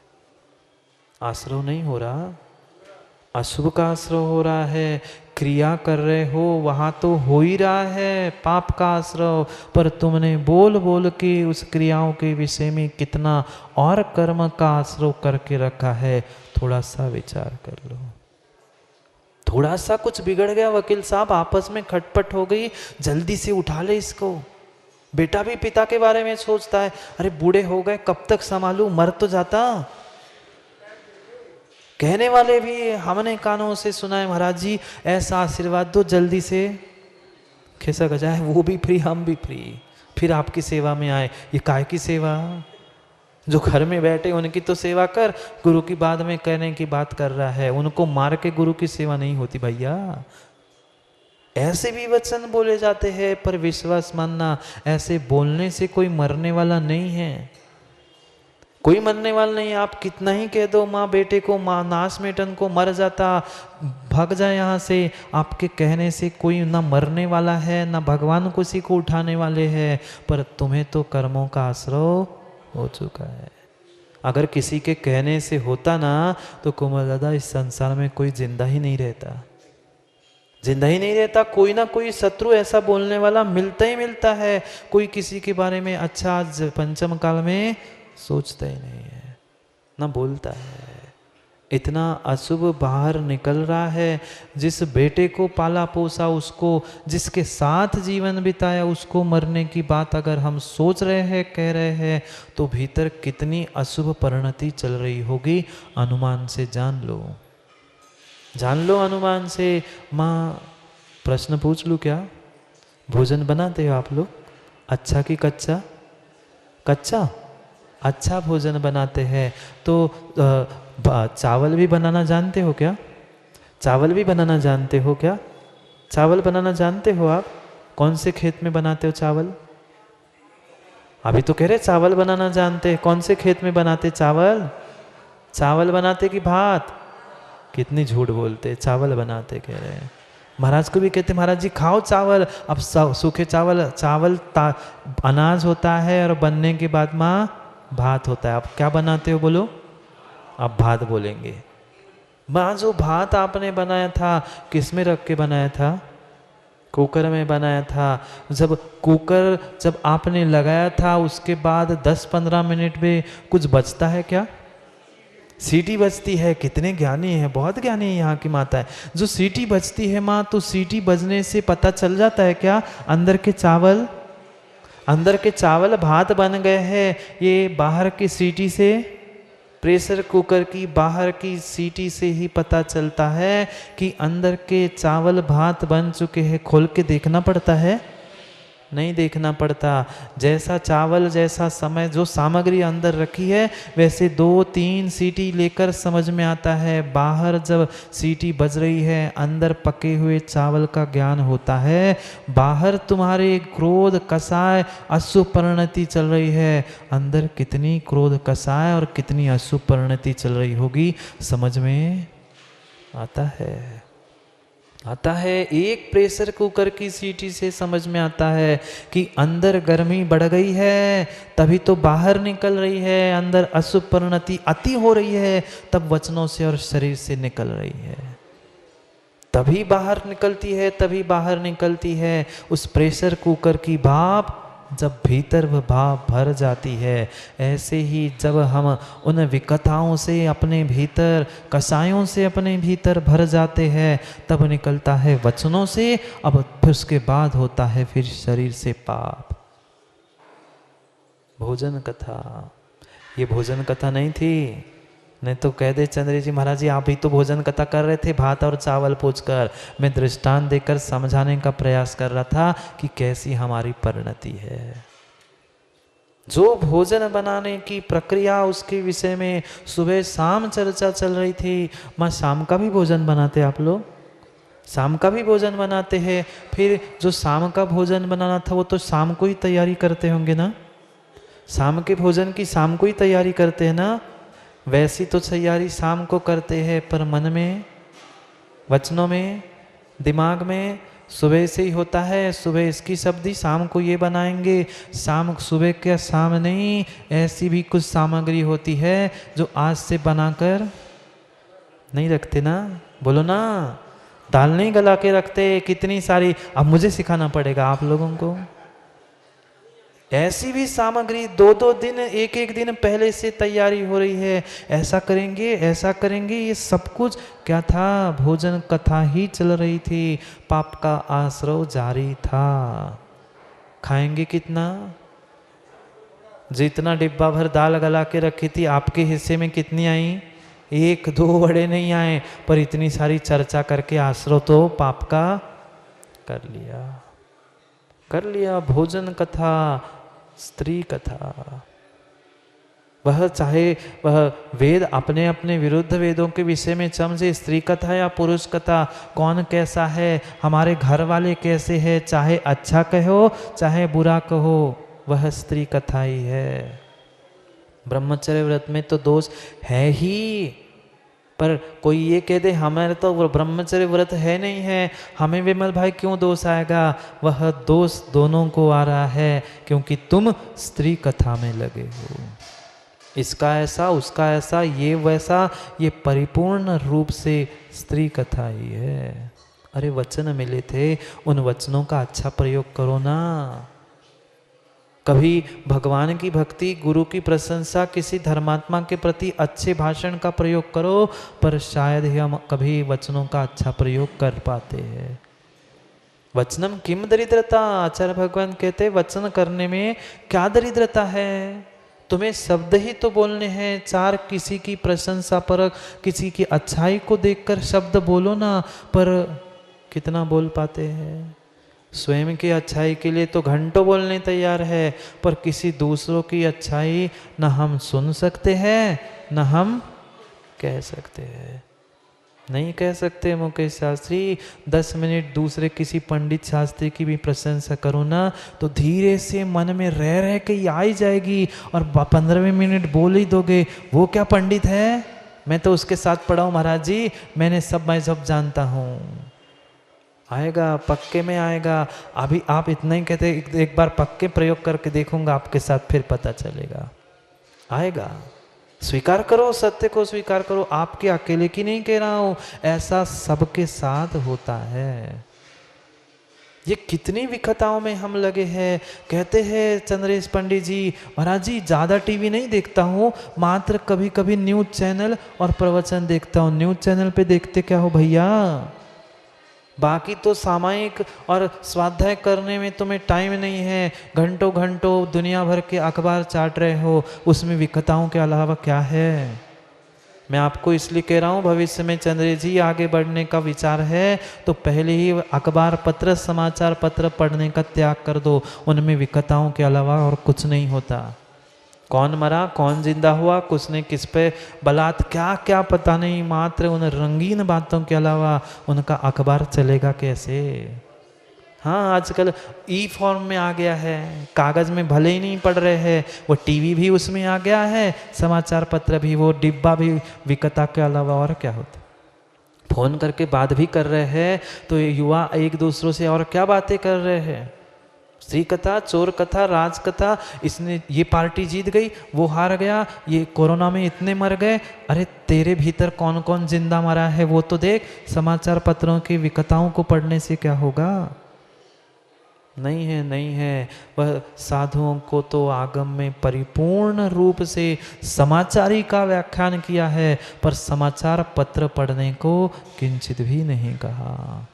आश्रय नहीं हो रहा, अशुभ का आश्रय हो रहा है। क्रिया कर रहे हो वहाँ तो हो ही रहा है पाप का आश्रव, पर तुमने बोल बोल के उस क्रियाओं के विषय में कितना और कर्म का आश्रव करके रखा है, थोड़ा सा विचार कर लो। थोड़ा सा कुछ बिगड़ गया, वकील साहब आपस में खटपट हो गई, जल्दी से उठा ले इसको। बेटा भी पिता के बारे में सोचता है, अरे बूढ़े हो गए कब तक संभालूं, मर तो जाता। कहने वाले भी हमने कानों से सुना है, महाराज जी ऐसा आशीर्वाद दो जल्दी से खिसक जाए, वो भी फ्री हम भी फ्री, फिर आपकी सेवा में आए। ये काय की सेवा, जो घर में बैठे उनकी तो सेवा कर, गुरु की बाद में कहने की बात कर रहा है, उनको मार के गुरु की सेवा नहीं होती भैया। ऐसे भी वचन बोले जाते हैं, पर विश्वास मानना, ऐसे बोलने से कोई मरने वाला नहीं है, कोई मरने वाला नहीं। आप कितना ही कह दो माँ बेटे को, माँ नाश मेटन को मर जाता, भाग जाए यहाँ से, आपके कहने से कोई ना मरने वाला है ना भगवान किसी को उठाने वाले हैं, पर तुम्हें तो कर्मों का आश्रय हो चुका है। अगर किसी के कहने से होता ना तो कोमल दादा इस संसार में कोई जिंदा ही नहीं रहता, जिंदा ही नहीं रहता। कोई ना कोई शत्रु ऐसा बोलने वाला मिलता ही मिलता है। कोई किसी के बारे में अच्छा पंचम काल में सोचता ही नहीं है, ना बोलता है। इतना अशुभ बाहर निकल रहा है। जिस बेटे को पाला पोसा, उसको जिसके साथ जीवन बिताया, उसको मरने की बात अगर हम सोच रहे हैं, कह रहे हैं, तो भीतर कितनी अशुभ परिणति चल रही होगी, अनुमान से जान लो, जान लो अनुमान से। माँ प्रश्न पूछ लूँ क्या? भोजन बनाते हो आप लोग अच्छा कि कच्चा? कच्चा। अच्छा भोजन बनाते हैं तो चावल भी बनाना जानते हो क्या? चावल भी बनाना जानते हो क्या? चावल बनाना जानते हो आप? कौन से खेत में बनाते हो चावल? अभी तो कह रहे चावल बनाना जानते हैं, कौन से खेत में बनाते चावल? चावल बनाते कि भात? कितनी झूठ बोलते, चावल बनाते कह रहे हैं। महाराज को भी कहते महाराज जी खाओ चावल। अब सूखे चावल, चावल अनाज होता है और बनने के बाद माँ भात होता है। आप क्या बनाते हो बोलो? आप भात बोलेंगे। माँ जो भात आपने बनाया था किस में रख के बनाया था? कुकर में बनाया था। जब कुकर जब आपने लगाया था उसके बाद 10-15 मिनट में कुछ बचता है क्या? सीटी बजती है। कितने ज्ञानी है, बहुत ज्ञानी है यहाँ की माता है। जो सीटी बजती है माँ, तो सीटी बजने से पता चल जाता है क्या अंदर के चावल भात बन गए हैं? ये बाहर की सीटी से, प्रेशर कुकर की बाहर की सीटी से ही पता चलता है कि अंदर के चावल भात बन चुके हैं। खोल के देखना पड़ता है? नहीं देखना पड़ता। जैसा चावल, जैसा समय, जो सामग्री अंदर रखी है, वैसे 2-3 सीटी लेकर समझ में आता है। बाहर जब सीटी बज रही है, अंदर पके हुए चावल का ज्ञान होता है। बाहर तुम्हारे क्रोध कसाय अशुभ परिणति चल रही है, अंदर कितनी क्रोध कसाय और कितनी अशुभ परिणति चल रही होगी, समझ में आता है। एक प्रेशर कुकर की सीटी से समझ में आता है कि अंदर गर्मी बढ़ गई है, तभी तो बाहर निकल रही है। अंदर अशुभ परिणति अति हो रही है, तब वचनों से और शरीर से निकल रही है, तभी बाहर निकलती है। उस प्रेशर कुकर की भाप जब भीतर वह भाप भर जाती है, ऐसे ही जब हम उन विकताओं से अपने भीतर, कसायों से अपने भीतर भर जाते हैं, तब निकलता है वचनों से। अब फिर उसके बाद होता है फिर शरीर से पाप। भोजन कथा, ये भोजन कथा नहीं थी। नहीं तो कह दे चंद्र जी महाराज जी आप भी तो भोजन कथा कर रहे थे भात और चावल पूछकर। मैं दृष्टांत देकर समझाने का प्रयास कर रहा था कि कैसी हमारी परिणति है। जो भोजन बनाने की प्रक्रिया, उसके विषय में सुबह शाम चर्चा चल रही थी। माँ शाम का भी भोजन बनाते आप लोग? शाम का भी भोजन बनाते हैं। फिर जो शाम का भोजन बनाना था वो तो शाम को ही तैयारी करते होंगे ना? शाम के भोजन की शाम को ही तैयारी करते हैं ना? वैसी तो तैयारी शाम को करते हैं, पर मन में, वचनों में, दिमाग में सुबह से ही होता है। सुबह इसकी सब्जी, शाम को ये बनाएंगे। सुबह के शाम नहीं, ऐसी भी कुछ सामग्री होती है जो आज से बनाकर नहीं रखते ना? बोलो ना, दाल नहीं गला के रखते, कितनी सारी, अब मुझे सिखाना पड़ेगा आप लोगों को। ऐसी भी सामग्री 2-2 दिन, 1-1 दिन पहले से तैयारी हो रही है, ऐसा करेंगे ऐसा करेंगे, ये सब कुछ क्या था? भोजन कथा ही चल रही थी, पाप का आश्रव जारी था। खाएंगे कितना? जितना डिब्बा भर दाल गला के रखी थी, आपके हिस्से में कितनी आई? 1-2 बड़े नहीं आए, पर इतनी सारी चर्चा करके आश्रव तो पाप का कर लिया। भोजन कथा, स्त्री कथा, वह चाहे वह वेद अपने अपने विरुद्ध वेदों के विषय में समझे, स्त्री कथा या पुरुष कथा, कौन कैसा है, हमारे घर वाले कैसे हैं, चाहे अच्छा कहो चाहे बुरा कहो, वह स्त्री कथा ही है। ब्रह्मचर्य व्रत में तो दोष है ही, पर कोई ये कह दे हमारे तो ब्रह्मचर्य व्रत है नहीं है, हमें विमल भाई क्यों दोष आएगा? वह दोष दोनों को आ रहा है, क्योंकि तुम स्त्री कथा में लगे हो। इसका ऐसा उसका ऐसा, ये वैसा, ये परिपूर्ण रूप से स्त्री कथा ही है। अरे वचन मिले थे, उन वचनों का अच्छा प्रयोग करो ना। कभी भगवान की भक्ति, गुरु की प्रशंसा, किसी धर्मात्मा के प्रति अच्छे भाषण का प्रयोग करो, पर शायद ही हम कभी वचनों का अच्छा प्रयोग कर पाते हैं। वचनम किम दरिद्रता, आचार्य भगवान कहते वचन करने में क्या दरिद्रता है? तुम्हें शब्द ही तो बोलने हैं, 4 किसी की प्रशंसा पर, किसी की अच्छाई को देखकर शब्द बोलो ना, पर कितना बोल पाते हैं? स्वयं की अच्छाई के लिए तो घंटों बोलने तैयार है, पर किसी दूसरों की अच्छाई न हम सुन सकते हैं न हम कह सकते हैं। नहीं कह सकते मुकेश शास्त्री, 10 मिनट दूसरे किसी पंडित शास्त्री की भी प्रशंसा करो ना, तो धीरे से मन में रह रह के ही आ ही जाएगी, और 15वें मिनट बोल ही दोगे, वो क्या पंडित है, मैं तो उसके साथ पढ़ा हूँ महाराज जी, मैं सब जानता हूँ। आएगा, पक्के में आएगा। अभी आप इतना ही कहते, एक बार पक्के प्रयोग करके देखूंगा आपके साथ, फिर पता चलेगा, आएगा। स्वीकार करो, सत्य को स्वीकार करो। आपके अकेले की नहीं कह रहा हूं, ऐसा सबके साथ होता है। ये कितनी विकताओं में हम लगे हैं। कहते हैं चंद्रेश पंडित जी, महाराज जी ज़्यादा टीवी नहीं देखता हूँ, मात्र कभी कभी न्यूज़ चैनल और प्रवचन देखता हूँ। न्यूज़ चैनल पे देखते क्या हो भैया? बाकी तो सामायिक और स्वाध्याय करने में तुम्हें टाइम नहीं है, घंटों घंटों दुनिया भर के अखबार चाट रहे हो, उसमें विकताओं के अलावा क्या है? मैं आपको इसलिए कह रहा हूँ, भविष्य में चंद्र जी आगे बढ़ने का विचार है तो पहले ही अखबार पत्र, समाचार पत्र पढ़ने का त्याग कर दो। उनमें विकताओं के अलावा और कुछ नहीं होता। कौन मरा, कौन जिंदा हुआ, कुछ ने किस पे बलात्, क्या क्या पता नहीं, मात्र उन रंगीन बातों के अलावा उनका अखबार चलेगा कैसे? हाँ, आजकल ई फॉर्म में आ गया है, कागज़ में भले ही नहीं पढ़ रहे हैं, वो टीवी भी उसमें आ गया है, समाचार पत्र भी, वो डिब्बा भी विकता के अलावा और क्या होता। फ़ोन करके बात भी कर रहे हैं तो युवा एक दूसरों से और क्या बातें कर रहे हैं? स्त्री कथा, चोर कथा, राज कथा, इसने ये पार्टी जीत गई, वो हार गया, ये कोरोना में इतने मर गए। अरे तेरे भीतर कौन कौन जिंदा मरा है वो तो देख। समाचार पत्रों की विकताओं को पढ़ने से क्या होगा? नहीं है, नहीं है। वह साधुओं को तो आगम में परिपूर्ण रूप से समाचारी का व्याख्यान किया है, पर समाचार पत्र पढ़ने को किंचित भी नहीं कहा।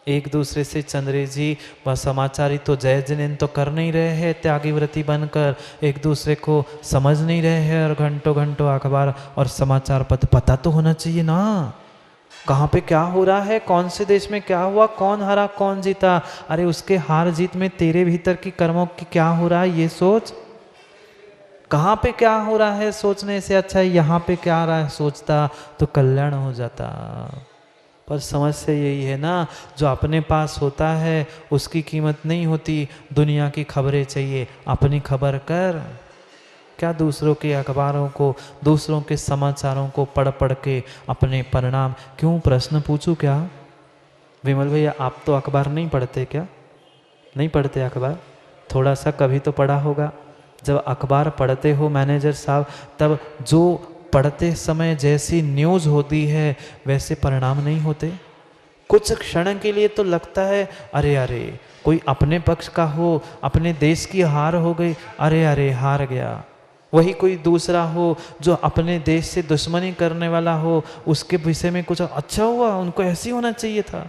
एक दूसरे से चंद्रे जी वह समाचारी तो जय जिनेन तो कर नहीं रहे हैं, त्यागी व्रती बनकर एक दूसरे को समझ नहीं रहे हैं, और घंटों घंटों अखबार और समाचार पत्र पता तो होना चाहिए ना, कहाँ पे क्या हो रहा है, कौन से देश में क्या हुआ, कौन हारा कौन जीता। अरे उसके हार जीत में तेरे भीतर की कर्मों की क्या हो रहा है ये सोच। कहाँ पे क्या हो रहा है सोचने से अच्छा है यहाँ पे क्या आ रहा है सोचता तो कल्याण हो जाता। पर समस्या यही है ना, जो अपने पास होता है उसकी कीमत नहीं होती। दुनिया की खबरें चाहिए, अपनी खबर कर। क्या दूसरों के अखबारों को, दूसरों के समाचारों को पढ़ पढ़ के अपने परिणाम क्यों? प्रश्न पूछूं क्या विमल भैया, आप तो अखबार नहीं पढ़ते क्या? नहीं पढ़ते अखबार? थोड़ा सा कभी तो पढ़ा होगा। जब अखबार पढ़ते हो मैनेजर साहब, तब जो पढ़ते समय जैसी न्यूज़ होती है वैसे परिणाम नहीं होते। कुछ क्षण के लिए तो लगता है अरे अरे कोई अपने पक्ष का हो, अपने देश की हार हो गई, अरे अरे हार गया। वही कोई दूसरा हो जो अपने देश से दुश्मनी करने वाला हो, उसके विषय में कुछ अच्छा हुआ, उनको ऐसे होना चाहिए था।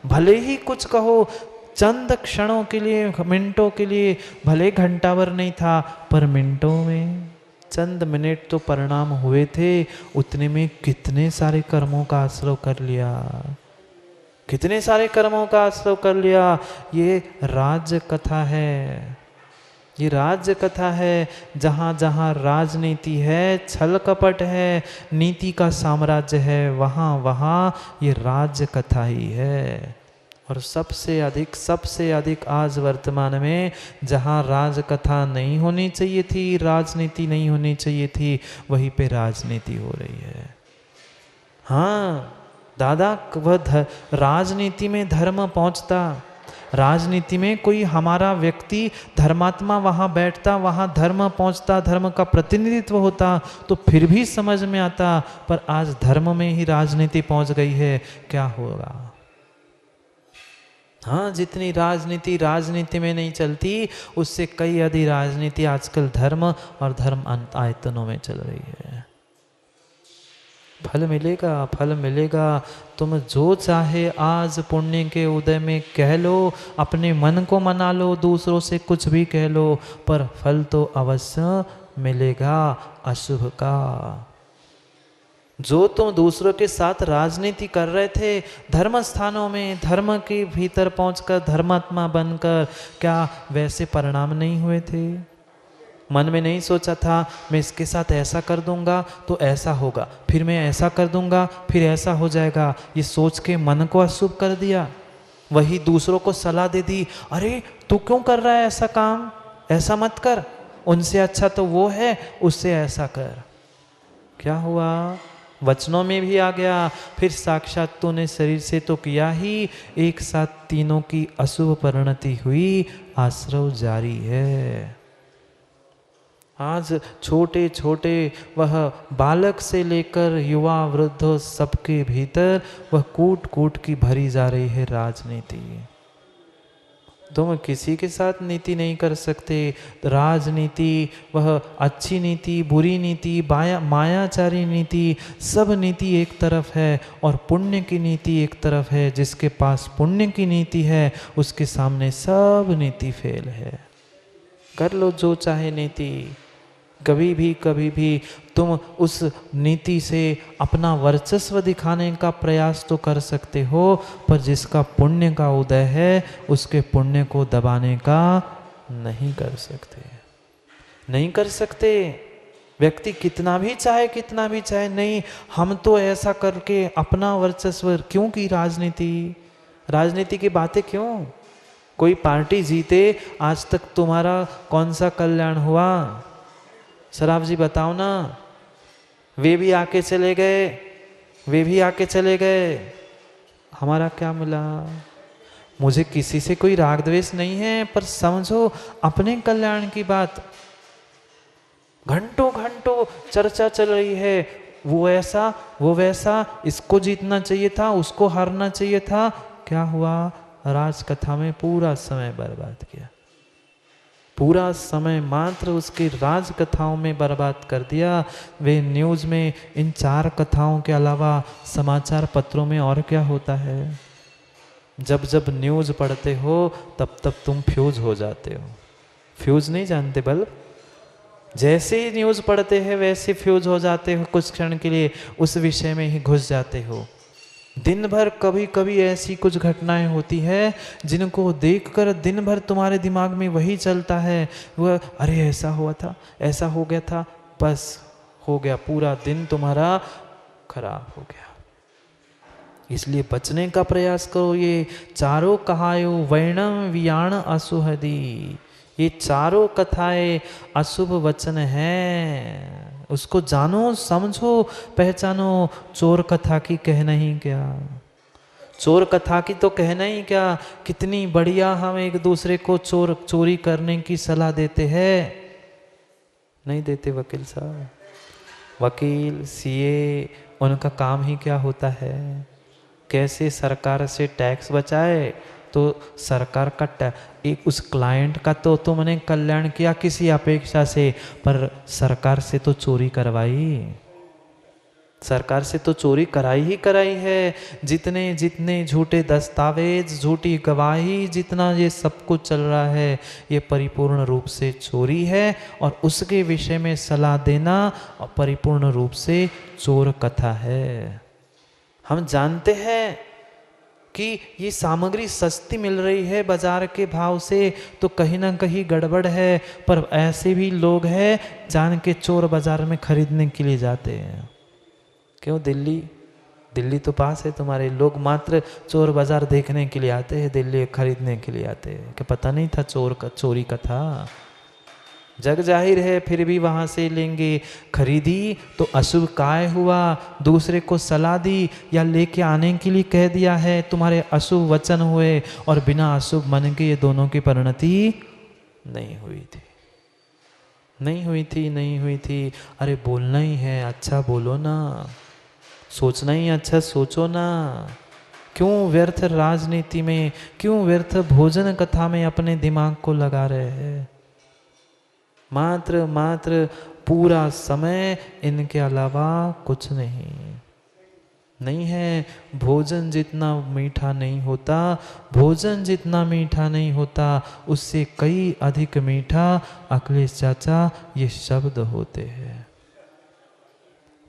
भले ही कुछ कहो, चंद क्षणों के लिए, मिनटों के लिए, भले घंटा भर नहीं था, पर मिनटों में चंद मिनट तो परिणाम हुए थे। उतने में कितने सारे कर्मों का आश्रय कर लिया, कितने सारे कर्मों का आश्रय कर लिया। ये राज्य कथा है, ये राज्य कथा है। जहाँ जहाँ राजनीति है, छल कपट है, नीति का साम्राज्य है, वहाँ वहाँ ये राज्य कथा ही है। और सबसे अधिक आज वर्तमान में जहाँ राजकथा नहीं होनी चाहिए थी, राजनीति नहीं होनी चाहिए थी, वहीं पे राजनीति हो रही है। हाँ दादा, वह राजनीति में धर्म पहुँचता, राजनीति में कोई हमारा व्यक्ति धर्मात्मा वहाँ बैठता, वहाँ धर्म पहुँचता, धर्म का प्रतिनिधित्व होता, तो फिर भी समझ में आता। पर आज धर्म में ही राजनीति पहुँच गई है, क्या होगा? हाँ, जितनी राजनीति राजनीति में नहीं चलती, उससे कई अधिक राजनीति आजकल धर्म और धर्म आयतनों में चल रही है। फल मिलेगा, फल मिलेगा। तुम जो चाहे आज पुण्य के उदय में कह लो, अपने मन को मना लो, दूसरों से कुछ भी कह लो, पर फल तो अवश्य मिलेगा अशुभ का। जो तुम दूसरों के साथ राजनीति कर रहे थे, धर्म स्थानों में, धर्म के भीतर पहुंचकर धर्मात्मा बनकर, क्या वैसे परिणाम नहीं हुए थे? मन में नहीं सोचा था मैं इसके साथ ऐसा कर दूंगा तो ऐसा होगा, फिर मैं ऐसा कर दूंगा फिर ऐसा हो जाएगा, ये सोच के मन को अशुभ कर दिया। वही दूसरों को सलाह दे दी, अरे तू क्यों कर रहा है ऐसा काम, ऐसा मत कर, उनसे अच्छा तो वो है, उससे ऐसा कर। क्या हुआ? वचनों में भी आ गया, फिर साक्षात तूने शरीर से तो किया ही, एक साथ तीनों की अशुभ परिणति हुई, आश्रव जारी है। आज छोटे छोटे वह बालक से लेकर युवा वृद्ध सबके भीतर वह कूट कूट की भरी जा रही है राजनीति। तुम किसी के साथ नीति नहीं कर सकते। राजनीति, वह अच्छी नीति, बुरी नीति, मायाचारी नीति, सब नीति एक तरफ है और पुण्य की नीति एक तरफ है। जिसके पास पुण्य की नीति है उसके सामने सब नीति फेल है। कर लो जो चाहे नीति, कभी भी तुम उस नीति से अपना वर्चस्व दिखाने का प्रयास तो कर सकते हो, पर जिसका पुण्य का उदय है उसके पुण्य को दबाने का नहीं कर सकते, नहीं कर सकते। व्यक्ति कितना भी चाहे नहीं, हम तो ऐसा करके अपना वर्चस्व, क्यों की राजनीति की बातें क्यों? कोई पार्टी जीते, आज तक तुम्हारा कौन सा कल्याण हुआ? सराफ जी बताओ ना। वे भी आके चले गए, हमारा क्या मिला? मुझे किसी से कोई राग द्वेष नहीं है, पर समझो अपने कल्याण की बात। घंटों घंटों चर्चा चल रही है, वो ऐसा वो वैसा, इसको जीतना चाहिए था, उसको हारना चाहिए था। क्या हुआ? राजकथा में पूरा समय बर्बाद किया, पूरा समय मात्र उसकी राजकथाओं में बर्बाद कर दिया। वे न्यूज़ में इन 4 कथाओं के अलावा समाचार पत्रों में और क्या होता है? जब जब न्यूज़ पढ़ते हो तब तब तुम फ्यूज हो जाते हो। फ्यूज नहीं जानते बल्ब? जैसे ही न्यूज़ पढ़ते हैं वैसे फ्यूज हो जाते हो, कुछ क्षण के लिए उस विषय में ही घुस जाते हो। दिन भर कभी कभी ऐसी कुछ घटनाएं होती है जिनको देखकर दिन भर तुम्हारे दिमाग में वही चलता है, वह अरे ऐसा हुआ था, ऐसा हो गया था, बस हो गया, पूरा दिन तुम्हारा खराब हो गया। इसलिए बचने का प्रयास करो। ये चारों कहायो वैणम वियाण असुहदी, ये चारों कथाएं अशुभ वचन हैं, उसको जानो, समझो, पहचानो। चोर कथा की कहना ही क्या, चोर कथा की तो कहना ही क्या। कितनी बढ़िया हम एक दूसरे को चोरी करने की सलाह देते हैं, नहीं देते वकील साहब? वकील, सीए, उनका काम ही क्या होता है? कैसे सरकार से टैक्स बचाए, तो सरकार का एक उस क्लाइंट का तो तुमने कल्याण किया किसी अपेक्षा से, पर सरकार से तो चोरी करवाई, सरकार से तो चोरी कराई ही कराई है। जितने जितने झूठे दस्तावेज, झूठी गवाही, जितना ये सब कुछ चल रहा है, ये परिपूर्ण रूप से चोरी है। और उसके विषय में सलाह देना परिपूर्ण रूप से चोर कथा है। हम जानते हैं कि ये सामग्री सस्ती मिल रही है बाजार के भाव से, तो कहीं ना कहीं गड़बड़ है, पर ऐसे भी लोग हैं जान के चोर बाजार में खरीदने के लिए जाते हैं। क्यों? दिल्ली तो पास है तुम्हारे, लोग मात्र चोर बाजार देखने के लिए आते हैं, दिल्ली खरीदने के लिए आते हैं। क्या पता नहीं था चोरी का था? जग जाहिर है, फिर भी वहाँ से लेंगे। खरीदी तो अशुभ काय हुआ, दूसरे को सलाह दी या लेके आने के लिए कह दिया है, तुम्हारे अशुभ वचन हुए और बिना अशुभ मन के ये दोनों की परिणति नहीं हुई थी, नहीं हुई थी। अरे बोलना ही है, अच्छा बोलो ना, सोचना ही अच्छा सोचो ना। क्यों व्यर्थ राजनीति में, क्यों व्यर्थ भोजन कथा में अपने दिमाग को लगा रहे हैं? मात्र पूरा समय इनके अलावा कुछ नहीं है। भोजन जितना मीठा नहीं होता, भोजन जितना मीठा नहीं होता, उससे कई अधिक मीठा अखिलेश चाचा ये शब्द होते हैं।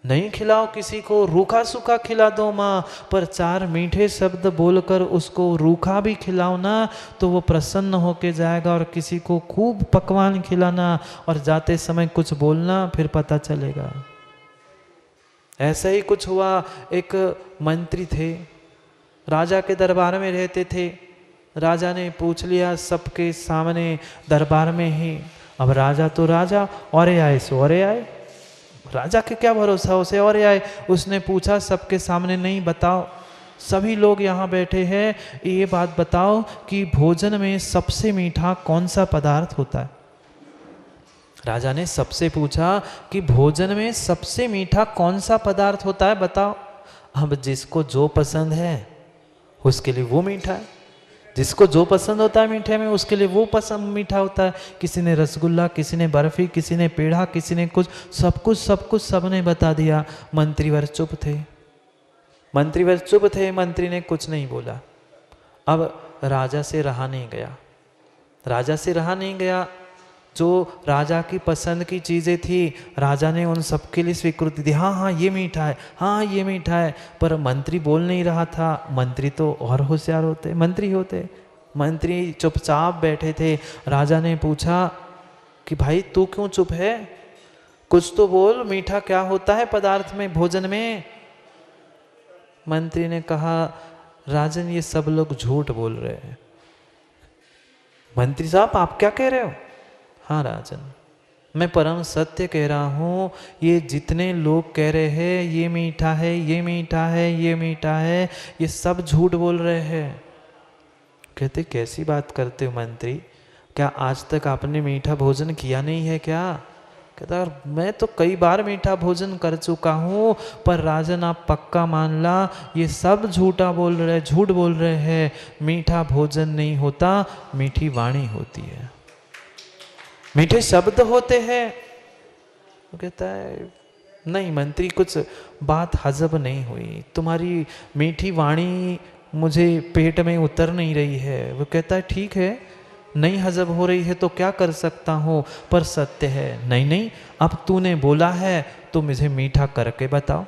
नहीं खिलाओ किसी को, रूखा सूखा खिला दो माँ, पर 4 मीठे शब्द बोलकर उसको रूखा भी खिलाओ ना, तो वो प्रसन्न होके जाएगा। और किसी को खूब पकवान खिलाना और जाते समय कुछ बोलना, फिर पता चलेगा। ऐसा ही कुछ हुआ। एक मंत्री थे, राजा के दरबार में रहते थे। राजा ने पूछ लिया सबके सामने दरबार में ही, अब राजा तो राजा, औरे आए सो औरे आए, राजा के क्या भरोसा उसे और आए। उसने पूछा सबके सामने, नहीं बताओ, सभी लोग यहाँ बैठे हैं, ये बात बताओ कि भोजन में सबसे मीठा कौन सा पदार्थ होता है? राजा ने सबसे पूछा कि भोजन में सबसे मीठा कौन सा पदार्थ होता है, बताओ। अब जिसको जो पसंद है उसके लिए वो मीठा है, जिसको जो पसंद होता है मीठे में उसके लिए वो पसंद मीठा होता है। किसी ने रसगुल्ला, किसी ने बर्फी, किसी ने पेड़ा, किसी ने कुछ, सब कुछ सबने बता दिया। मंत्रीवर चुप थे, मंत्री ने कुछ नहीं बोला। अब राजा से रहा नहीं गया, जो राजा की पसंद की चीज़ें थी राजा ने उन सबके लिए स्वीकृति दी, हाँ ये मीठा है, हाँ ये मीठा है। पर मंत्री बोल नहीं रहा था। मंत्री तो और होशियार होते, मंत्री चुपचाप बैठे थे। राजा ने पूछा कि भाई तू क्यों चुप है, कुछ तो बोल, मीठा क्या होता है पदार्थ में, भोजन में? मंत्री ने कहा, राजन ये सब लोग झूठ बोल रहे हैं। मंत्री साहब आप क्या कह रहे हो? हाँ राजन, मैं परम सत्य कह रहा हूँ, ये जितने लोग कह रहे हैं ये मीठा है, ये मीठा है, ये मीठा है, ये सब झूठ बोल रहे हैं। कहते कैसी बात करते हो मंत्री, क्या आज तक आपने मीठा भोजन किया नहीं है क्या? कहता मैं तो कई बार मीठा भोजन कर चुका हूँ, पर राजन आप पक्का मान ला, ये सब झूठ बोल रहे हैं। मीठा भोजन नहीं होता, मीठी वाणी होती है, मीठे शब्द होते हैं। वो कहता है नहीं मंत्री, कुछ बात हजब नहीं हुई, तुम्हारी मीठी वाणी मुझे पेट में उतर नहीं रही है। वो कहता है ठीक है, नहीं हजब हो रही है तो क्या कर सकता हूँ, पर सत्य है। नहीं, अब तूने बोला है तो मुझे मीठा करके बताओ,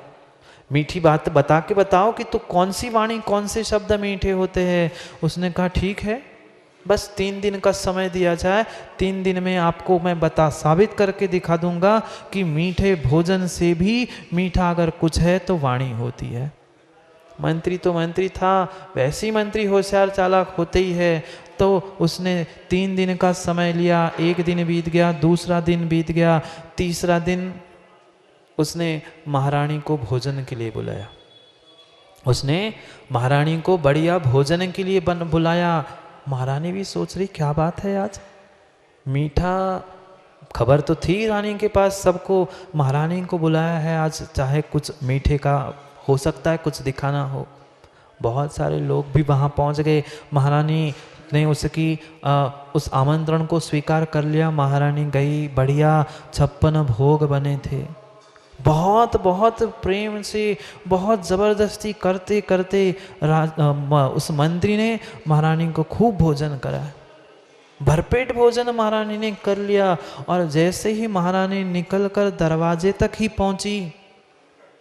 मीठी बात बता के बताओ कि तू कौन सी वाणी, कौन से शब्द मीठे होते हैं। उसने कहा ठीक है, बस 3 दिन का समय दिया जाए, 3 दिन में आपको मैं साबित करके दिखा दूंगा कि मीठे भोजन से भी मीठा अगर कुछ है तो वाणी होती है। मंत्री तो मंत्री था, वैसे ही मंत्री होशियार चालाक होते ही है। तो उसने 3 दिन का समय लिया। 1 दिन बीत गया, दूसरा दिन बीत गया, तीसरा दिन उसने महारानी को भोजन के लिए बुलाया। उसने महारानी को बढ़िया भोजन के लिए बुलाया। महारानी भी सोच रही क्या बात है, आज मीठा, खबर तो थी रानी के पास सबको, महारानी को बुलाया है आज, चाहे कुछ मीठे का हो सकता है, कुछ दिखाना हो। बहुत सारे लोग भी वहाँ पहुँच गए। महारानी ने उस आमंत्रण को स्वीकार कर लिया। महारानी गई, बढ़िया 56 भोग बने थे। बहुत बहुत प्रेम से, बहुत ज़बरदस्ती करते करते उस मंत्री ने महारानी को खूब भोजन कराया। भरपेट भोजन महारानी ने कर लिया। और जैसे ही महारानी निकलकर दरवाजे तक ही पहुंची,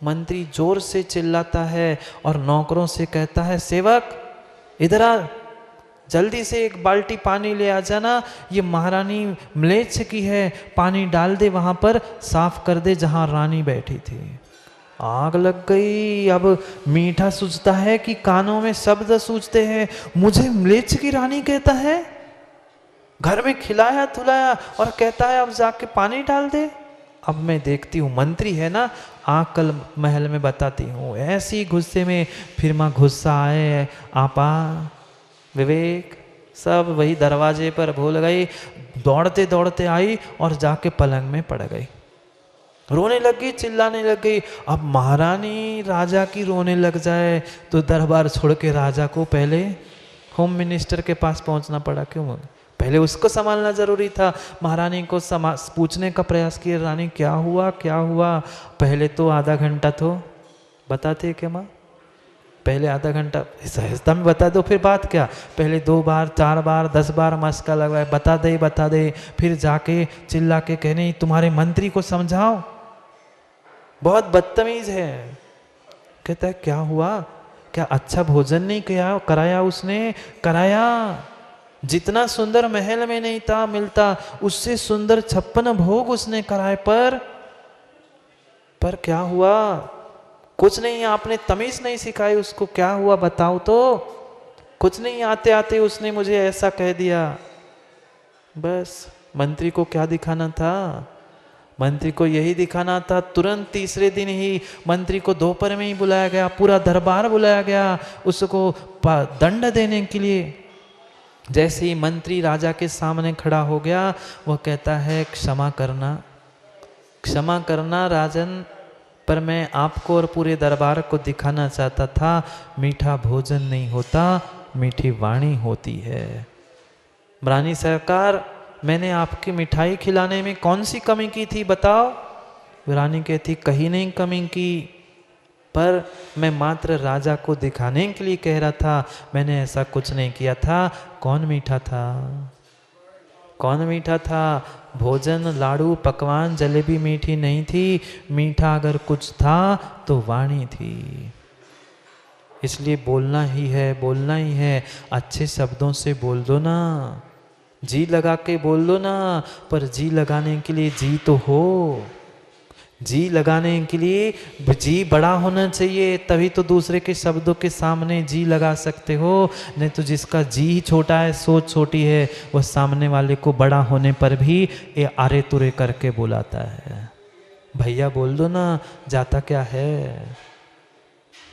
मंत्री जोर से चिल्लाता है और नौकरों से कहता है, सेवक इधर आ, जल्दी से एक बाल्टी पानी ले आ जाना, ये महारानी म्लेच्छ की है, पानी डाल दे, वहां पर साफ कर दे जहां रानी बैठी थी। आग लग गई। अब मीठा सूझता है कि कानों में शब्द सूझते हैं, मुझे म्लेच्छ की रानी कहता है, घर में खिलाया धुलाया और कहता है अब जाके पानी डाल दे। अब मैं देखती हूँ, मंत्री है ना, कल महल में बताती हूँ। ऐसी गुस्से में फिर माँ गुस्सा आए, आपा विवेक सब वही दरवाजे पर भूल गई। दौड़ते दौड़ते आई और जाके पलंग में पड़ गई, रोने लग गई, चिल्लाने लग गई। अब महारानी राजा की रोने लग जाए तो दरबार छोड़ के राजा को पहले होम मिनिस्टर के पास पहुंचना पड़ा। क्यों? पहले उसको संभालना जरूरी था। महारानी को पूछने का प्रयास किया, रानी क्या हुआ क्या हुआ? पहले तो आधा घंटा तो बताते क्या माँ, पहले आधा घंटा सहजता में बता दो, फिर बात क्या, पहले 2 बार 4 बार 10 बार मस्का लगवाए, बता दे, फिर जाके चिल्ला के कहने तुम्हारे मंत्री को समझाओ, बहुत बदतमीज है। कहता है क्या हुआ, क्या अच्छा भोजन नहीं किया कराया उसने? कराया, जितना सुंदर महल में नहीं था मिलता, उससे सुंदर 56 भोग उसने कराए, पर क्या हुआ? कुछ नहीं, आपने तमीज नहीं सिखाई उसको, क्या हुआ बताओ तो? कुछ नहीं, आते आते उसने मुझे ऐसा कह दिया। बस मंत्री को क्या दिखाना था? मंत्री को यही दिखाना था। तुरंत तीसरे दिन ही मंत्री को दोपहर में ही बुलाया गया, पूरा दरबार बुलाया गया उसको दंड देने के लिए। जैसे ही मंत्री राजा के सामने खड़ा हो गया, वह कहता है क्षमा करना राजन, पर मैं आपको और पूरे दरबार को दिखाना चाहता था, मीठा भोजन नहीं होता, मीठी वाणी होती है। रानी सरकार, मैंने आपकी मिठाई खिलाने में कौन सी कमी की थी बताओ? रानी कहती कहीं नहीं कमी की, पर मैं मात्र राजा को दिखाने के लिए कह रहा था, मैंने ऐसा कुछ नहीं किया था। कौन मीठा था? कौन मीठा था? भोजन, लाड़ू, पकवान, जलेबी मीठी नहीं थी। मीठा अगर कुछ था तो वाणी थी। इसलिए बोलना ही है, अच्छे शब्दों से बोल दो ना, जी लगा के बोल दो ना। पर जी लगाने के लिए जी तो हो, जी लगाने के लिए जी बड़ा होना चाहिए, तभी तो दूसरे के शब्दों के सामने जी लगा सकते हो। नहीं तो जिसका जी छोटा है, सोच छोटी है, वह सामने वाले को बड़ा होने पर भी ये आरे तुरे करके बुलाता है। भैया बोल दो ना, जाता क्या है?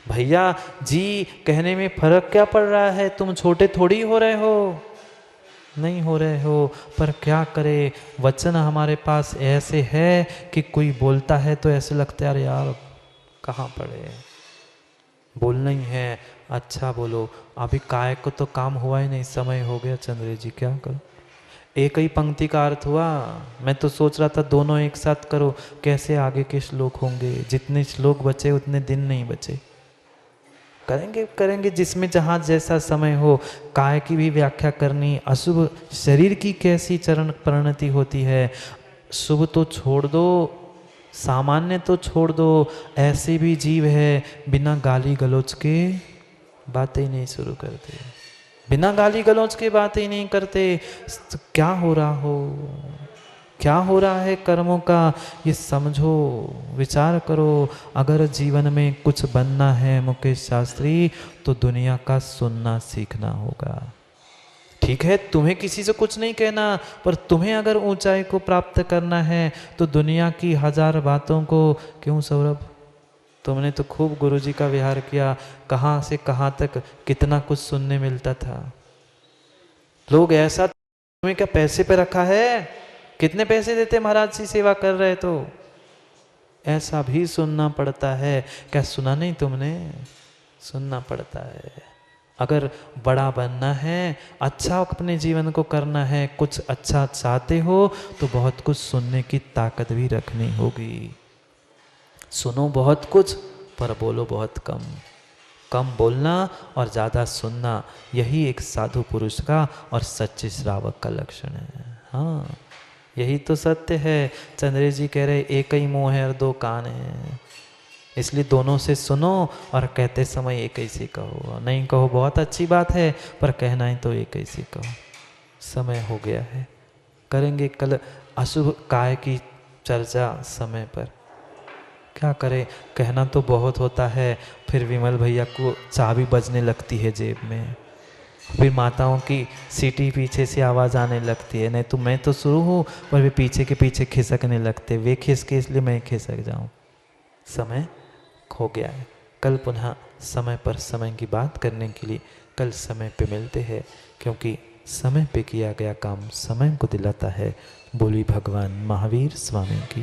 भैया जी कहने में फर्क क्या पड़ रहा है? तुम छोटे थोड़ी हो रहे हो, नहीं हो रहे हो, पर क्या करे, वचन हमारे पास ऐसे है कि कोई बोलता है तो ऐसे लगता है यार कहाँ पड़े, बोलना ही है, अच्छा बोलो। अभी काय को तो काम हुआ ही नहीं, समय हो गया चंद्र जी, क्या करो? एक ही पंक्ति का अर्थ हुआ। मैं तो सोच रहा था दोनों एक साथ करो, कैसे आगे के श्लोक होंगे? जितने श्लोक बचे उतने दिन नहीं बचे। करेंगे जिसमें जहाँ जैसा समय हो। काय की भी व्याख्या करनी, अशुभ शरीर की कैसी चरण परिणति होती है, शुभ तो छोड़ दो, सामान्य तो छोड़ दो। ऐसे भी जीव है बिना गाली गलौज के बातें ही नहीं शुरू करते, बिना गाली गलौज के बातें ही नहीं करते। क्या हो रहा है कर्मों का, ये समझो, विचार करो। अगर जीवन में कुछ बनना है मुकेश शास्त्री, तो दुनिया का सुनना सीखना होगा। ठीक है, तुम्हें किसी से कुछ नहीं कहना, पर तुम्हें अगर ऊंचाई को प्राप्त करना है तो दुनिया की 1000 बातों को, क्यों सौरभ, तुमने तो खूब गुरुजी का विहार किया, कहाँ से कहाँ तक कितना कुछ सुनने मिलता था। लोग ऐसा, तुम्हें क्या पैसे पे रखा है? कितने पैसे देते महाराज जी सेवा कर रहे? तो ऐसा भी सुनना पड़ता है। क्या सुना नहीं तुमने? सुनना पड़ता है। अगर बड़ा बनना है, अच्छा अपने जीवन को करना है, कुछ अच्छा चाहते हो तो बहुत कुछ सुनने की ताकत भी रखनी होगी। सुनो बहुत कुछ पर बोलो बहुत कम। कम बोलना और ज़्यादा सुनना, यही एक साधु पुरुष का और सच्चे श्रावक का लक्षण है। हाँ, यही तो सत्य है। चंद्रेश जी कह रहे एक ही मुँह है और दो कान हैं, इसलिए दोनों से सुनो और कहते समय एक ही से कहो। नहीं कहो बहुत अच्छी बात है, पर कहना ही तो एक ही से कहो। समय हो गया है, करेंगे कल अशुभ काय की चर्चा समय पर। क्या करें, कहना तो बहुत होता है, फिर विमल भैया को चाबी बजने लगती है जेब में, फिर माताओं की सीटी पीछे से आवाज़ आने लगती है। नहीं तो मैं तो शुरू हूँ पर वे पीछे के पीछे खिसकने लगते, वे खिसके इसलिए मैं खिसक जाऊँ। समय खो गया है। कल पुनः समय पर समय की बात करने के लिए कल समय पे मिलते हैं, क्योंकि समय पे किया गया काम समय को दिलाता है। बोली भगवान महावीर स्वामी की।